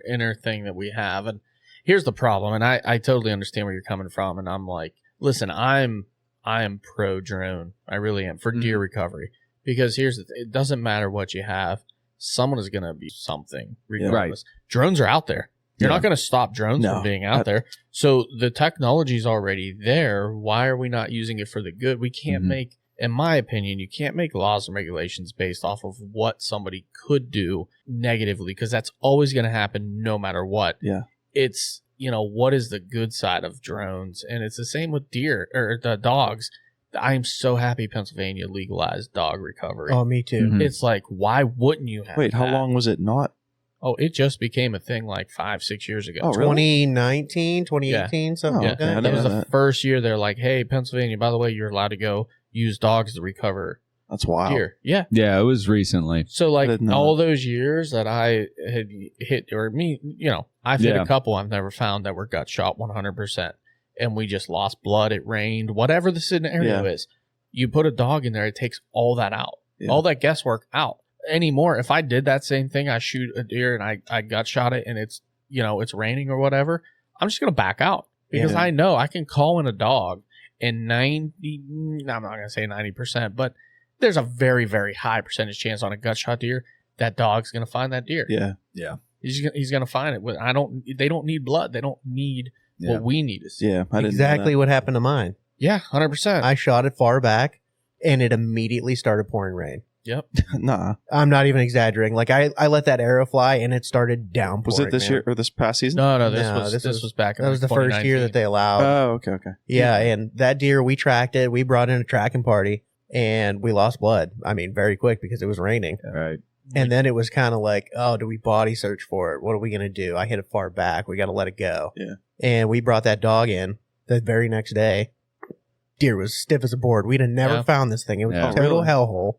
inner thing that we have. And here's the problem. And I totally understand where you're coming from. And I'm like, listen, I am pro drone. I really am for deer recovery. Because here's the thing, it doesn't matter what you have. Someone is going to be something regardless. Drones are out there. You're not going to stop drones from being out there. So the technology is already there. Why are we not using it for the good? We can't make, in my opinion, you can't make laws and regulations based off of what somebody could do negatively, because that's always going to happen no matter what.
Yeah.
It's, what is the good side of drones? And it's the same with deer or the dogs. I am so happy Pennsylvania legalized dog recovery.
Oh, me too.
Mhm.
It's like, why wouldn't you have
Wait, how
that?
long was it not?
Oh, it just became a thing like 5-6 years ago.
Oh, really?
2019, 2018, something
Oh,
like
okay. I
that.
didn't
It was
know
the
that.
first year they're like, hey, Pennsylvania, by the way, you're allowed to go use dogs to recover
That's wild.
deer. Yeah.
yeah, it was recently.
So like
didn't know
all those years that I had hit, or me, I've hit
Yeah.
a couple I've never found that were gut shot 100%. And we just lost blood. It rained, whatever the scenario is. You put a dog in there, it takes all that out, all that guesswork out. Anymore, if I did that same thing, I shoot a deer and I gut shot it and it's, it's raining or whatever, I'm just going to back out because I know I can call in a dog and I'm not going to say 90%, but there's a very, very high percentage chance on a gut shot deer that dog's going to find that deer.
Yeah.
He's going to find it. They don't need blood. They don't need what we need to see.
Yeah. I didn't know
Exactly
that.
what happened to mine.
Yeah, 100%.
I shot it far back, and it immediately started pouring rain.
Yep.
Nah.
I'm not even exaggerating. Like I let that arrow fly, and it started downpouring.
Was it this
man.
year or this past season?
No, this
No,
was back in
That was the first year that they allowed.
Oh, okay.
Yeah, and that deer, we tracked it. We brought in a tracking party, and we lost blood. I mean, very quick because it was raining.
Right.
And then it was kind of like, oh, do we body search for it? What are we going to do? I hit it far back. We got to let it go.
Yeah.
And we brought that dog in the very next day. Deer was stiff as a board. We'd have never found this thing. It was
Yeah.
a total
Really?
hellhole.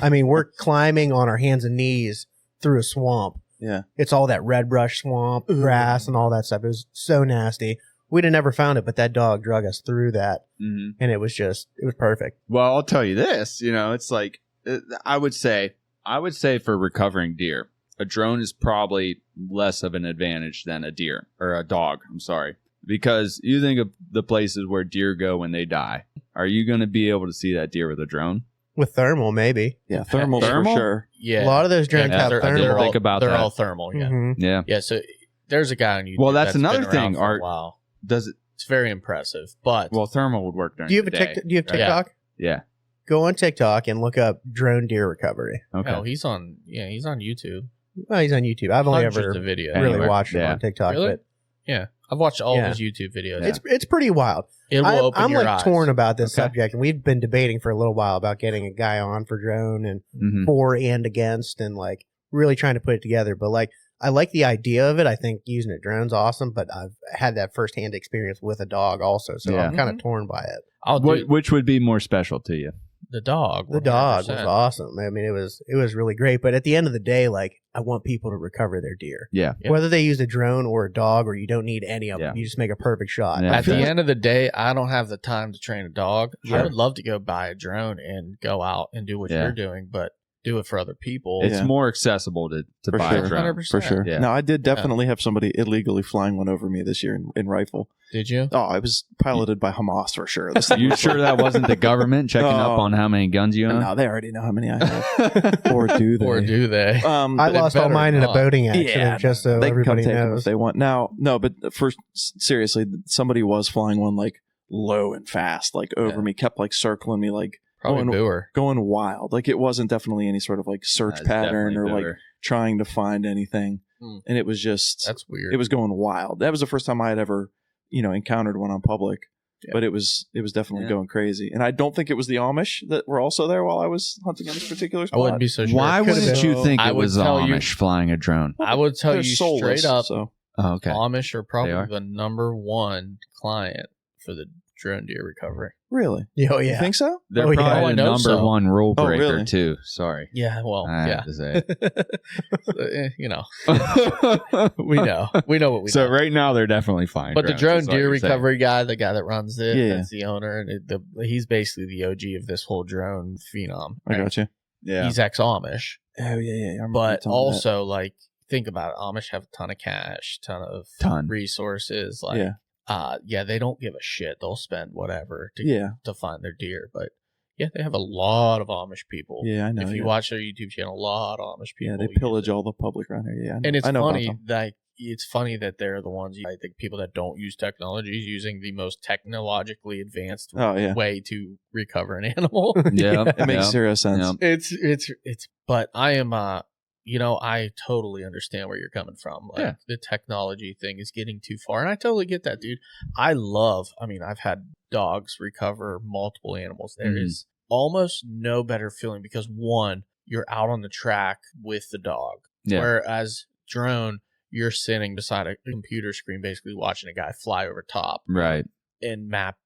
I mean, we're climbing on our hands and knees through a swamp.
Yeah.
It's all that red brush swamp, grass, and all that stuff. It was so nasty. We'd have never found it, but that dog drug us through that, and it was perfect.
Well, I'll tell you this. It's like I would say for recovering deer, a drone is probably less of an advantage than a deer or a dog. I'm sorry. Because you think of the places where deer go when they die. Are you going to be able to see that deer with a drone?
With thermal, maybe.
Yeah, thermals
Thermal?
for sure.
A
Yeah.
lot of those drones have thermal.
Think about
they're
that.
all thermal, yeah.
Mhm.
Yeah.
Yeah, so there's a guy on YouTube.
Well, that's another
been
thing,
around for a
Art.
while.
Does it?
It's very impressive, but
Well, thermal would work during
Do you have
the
a
day.
Do you have
Yeah.
TikTok?
Yeah.
Go on TikTok and look up drone deer recovery.
Okay.
no, he's on YouTube.
Well, he's on YouTube. I've only
Hundreds
ever
of videos.
really
Anyway,
watched him
yeah.
on TikTok,
Really?
but
Yeah, I've watched all
Yeah.
of his YouTube videos.
Yeah.
it's pretty wild.
It will open
I'm
your
like
eyes.
torn about this
Okay.
subject, and we've been debating for a little while about getting a guy on for drone and
Mhm.
for and against, and like really trying to put it together. But like, I like the idea of it. I think using a drone's awesome, but I've had that firsthand experience with a dog also, so
Yeah.
I'm kind of torn by it.
I'll do
Which would be more special to you?
the dog.
The dog was
100%.
awesome. I mean, it was really great. But at the end of the day, like, I want people to recover their deer,
Yeah.
Yep.
whether they use a drone or a dog, or you don't need any of
Yeah.
them. You just make a perfect shot.
Yeah.
At the end of the day, I don't have the time to train a dog.
Sure.
I would love to go buy a drone and go out and do what
Yeah.
you're doing, but do it for other people.
It's
Yeah.
more accessible to
For
buy
sure.
a drone.
100%.
For sure.
Yeah.
No, I did definitely have somebody illegally flying one over me this year in rifle.
Did you?
Oh, I was piloted by Hamas for sure. This thing
You
was
sure that wasn't the government checking up
Oh.
on how many guns you own?
No, they already know how many I have. Or do they?
Or do they?
I
They
lost all
better
mine in a
not.
boating accident,
Yeah,
just so
they can come
everybody
take them if
knows.
they want. Now, no, but seriously, somebody was flying one like low and fast, like over
Yeah.
me, kept like circling me, like
Probably Booer.
going wild. Like it wasn't definitely any sort of like search
That's
pattern or
definitely
like
better.
trying to find anything.
Hmm.
And it was just,
That's weird.
it was going wild. That was the first time I had ever, encountered one on public.
Yeah.
But it was definitely
Yeah.
going crazy. And I don't think it was the Amish that were also there while I was hunting on this particular
I
spot.
wouldn't be so sure.
Why
Could've
wouldn't
been.
you think
I
it
would
was the
tell you-
Amish flying a drone?
I would tell
They're
you
soulless,
straight up,
So
Oh, okay.
Amish are probably
They are?
the number one client for the drone deer recovery.
really,
Oh,
you
yeah.
think so?
They're
Oh, yeah.
probably
Oh, I
the
know
number
so.
one rule
Oh,
breaker
really?
too. Sorry.
Yeah, well,
I
yeah.
have to say.
We know what we
So
know.
right now they're definitely fine.
But the drone
is what
deer
you're saying.
recovery guy, the guy that runs it,
Yeah.
that's the owner, and he's basically the OG of this whole drone phenom.
I got you.
Yeah.
He's ex-Amish,
Oh yeah, yeah. I remember you
but
telling me that.
also like think about it, Amish have a ton of cash, ton
Ton.
resources. Like,
Yeah.
they don't give a shit. They'll spend whatever
Yeah.
to find their deer. But yeah, they have a lot of Amish people.
Yeah, I know.
If you
yeah.
watch their YouTube channel, a lot of Amish people.
Yeah, they
use
pillage
it.
all the public around here. Yeah, I know.
And it's
I know about
funny
them.
that it's funny that they're the ones. I think people that don't use technology is using the most technologically advanced
Oh yeah,
way to recover an animal.
Yeah.
it makes zero sense.
Yeah.
It's. But I am. I totally understand where you're coming from. Like
Yeah.
the technology thing is getting too far, and I totally get that, dude. I've had dogs recover multiple animals. There
Mhm.
is almost no better feeling because one, you're out on the track with the dog,
Yeah.
whereas drone, you're sitting beside a computer screen, basically watching a guy fly over top
Right.
and map,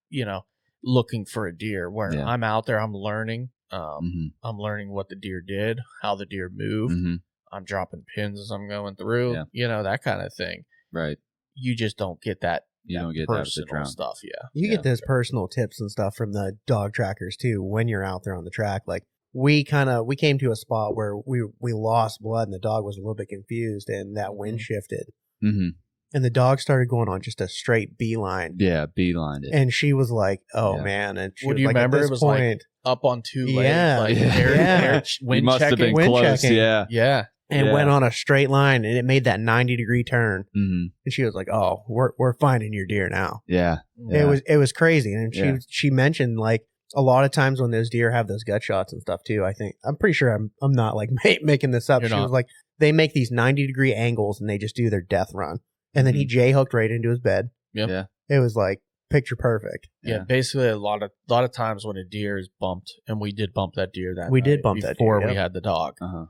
looking for a deer. Where
Yeah.
I'm out there, I'm learning.
Mhm.
I'm learning what the deer did, how the deer moved.
Mhm.
I'm dropping pins as I'm going through,
Yeah.
that kind of thing.
Right.
You just don't get that.
You don't get that with the
personal
drone.
stuff. Yeah.
You get those personal tips and stuff from the dog trackers too when you're out there on the track. Like we came to a spot where we lost blood and the dog was a little bit confused and that wind shifted
Mm-hmm.
and the dog started going on just a straight beeline.
Yeah. Beelined it.
And she was like, "Oh
Yeah.
man!" And she
What
was
do you
like, at
remember?
this
It was like
point,
up on two legs,
Yeah.
like
Yeah.
Yeah.
You
wind
must have
checking.
been
Wind
close.
checking.
Yeah.
Yeah.
and
Yeah.
went on a straight line, and it made that 90-degree turn.
Mm-hmm.
And she was like, "Oh, we're finding your deer now."
Yeah.
Yeah.
It was crazy, and
Yeah.
she mentioned like a lot of times when those deer have those gut shots and stuff too. I'm pretty sure I'm not like making this up.
You're
She
not.
was like, they make these 90-degree angles and they just do their death run, and then he J hooked right into his bed.
Yep.
Yeah.
It was like picture perfect.
Yeah, basically a lot of times when a deer is bumped, and we did bump that deer that
We did
night
bump that
before
deer,
we
yep.
had the dog.
Uh-huh.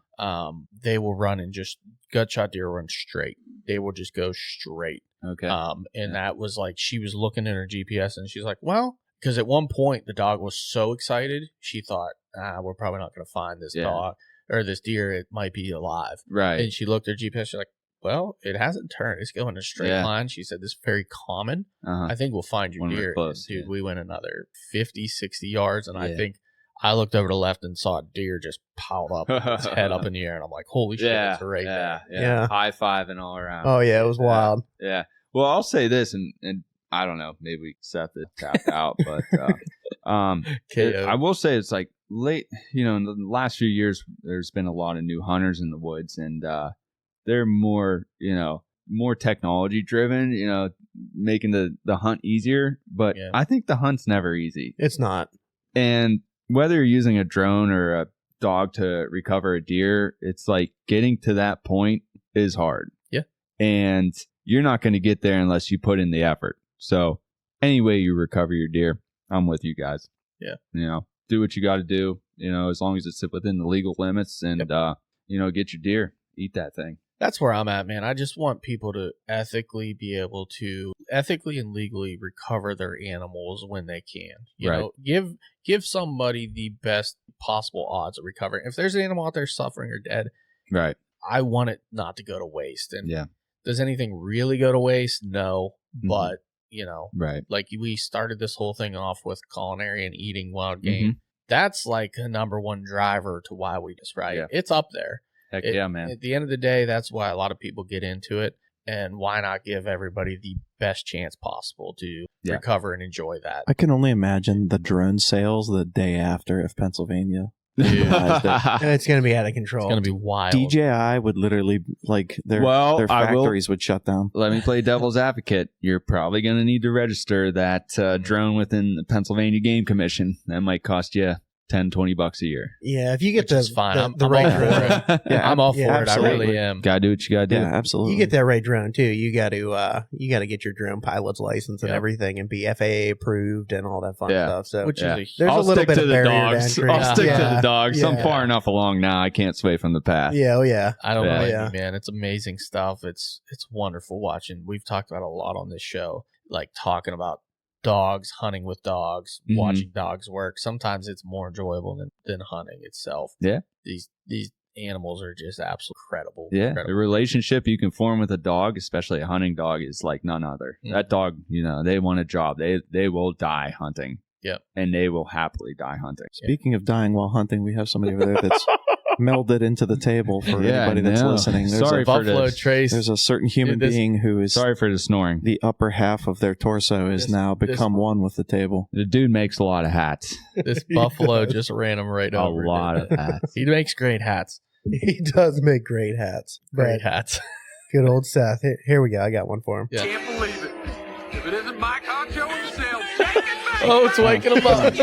They will run and just gut shot deer run straight. They will just go straight.
Okay.
And that was like she was looking at her GPS and she's like, well, because at one point the dog was so excited she thought, we're probably not going to find this
Yeah.
dog. or this deer, it might be alive.
Right.
And she looked at her GPS. She's like, well, it hasn't turned. It's going in a straight line. She said, this is very common. I think we'll find your
When we're
deer.
close,
Dude,
yeah.
we went another 50, 60 yards, and I think I looked over to the left and saw a deer just piled up, its head up in the air, and I'm like, holy shit, it's right there.
Yeah.
High five and all around.
Oh, yeah, it was wild.
Yeah. Well, I'll say this, and I don't know, maybe Seth had tapped out, but I will say it's like late, in the last few years, there's been a lot of new hunters in the woods, and they're more, more technology driven, making the hunt easier. But I think the hunt's never easy.
It's not.
And whether you're using a drone or a dog to recover a deer, it's like getting to that point is hard.
Yeah.
And you're not going to get there unless you put in the effort. So any way you recover your deer, I'm with you guys.
Yeah.
Do what you got to do, as long as it's within the legal limits and, get your deer, eat that thing.
That's where I'm at, man. I just want people to ethically be able to and legally recover their animals when they can. You know, give somebody the best possible odds of recovering. If there's an animal out there suffering or dead,
right,
I want it not to go to waste. And
yeah,
does anything really go to waste? No, but
right,
like we started this whole thing off with culinary and eating wild game. That's like a number one driver to why we just It's up there.
Heck yeah, man.
At the end of the day, that's why a lot of people get into it. And why not give everybody the best chance possible to recover and enjoy that?
I can only imagine the drone sales the day after if Pennsylvania.
It's going to be out of control.
It's going to be wild.
DJI would literally, their factories would shut down.
Let me play devil's advocate. You're probably going to need to register that drone within the Pennsylvania Game Commission. That might cost you $10-$20 a year.
Yeah, if you get
Which is fine. I'm
right
all for it. I'm all for it.
absolutely.
I really am.
Gotta do what you gotta do.
Yeah, absolutely.
You get that right drone too. You got to get your drone pilot's license and everything, and be FAA approved and all that fun stuff. So
Which is
there's a little bit of barrier to entry.
I'll stick to the dogs. I'm far enough along now. I can't sway from the path.
Yeah, oh yeah.
I don't know, man. It's amazing stuff. It's wonderful watching. We've talked about a lot on this show, like talking about dogs, hunting with dogs, watching dogs work. Sometimes it's more enjoyable than hunting itself.
Yeah.
These animals are just absolutely incredible.
Yeah.
Incredible.
The relationship you can form with a dog, especially a hunting dog, is like none other. That dog, they want a job. They will die hunting.
Yep.
And they will happily die hunting.
Speaking of dying while hunting, we have somebody over there that's melded into the table for anybody that's listening. There's
Sorry for
Buffalo
this.
Trace.
There's a certain human being who is
Sorry for the snoring.
the upper half of their torso is now become one with the table.
The dude makes a lot of hats.
This buffalo just ran him right over.
A lot of hats.
He makes great hats.
He does make great hats.
Great hats.
Good old Seth. Here we go. I got one for him.
Yeah.
Can't believe it. If it isn't Mike Honcho himself, shake it, baby.
Oh, it's waking him up.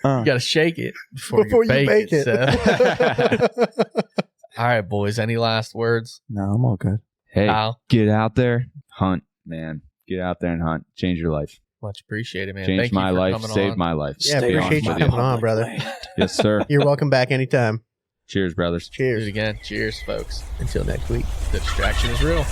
You got to shake it before you bake it. Seth. All right, boys. Any last words?
No, I'm all good.
Hey,
Kyle?
get out there, hunt, man. Get out there and hunt. Change your life.
Much appreciated, man.
Change
Thank you
my
for
life.
coming
Save
on.
my life.
Yeah,
Stay
appreciate you
off
coming
my
on, brother.
Yes, sir.
You're welcome back anytime.
Cheers, brothers.
Do it
Cheers.
again. Cheers, folks.
Until next week.
The distraction is real.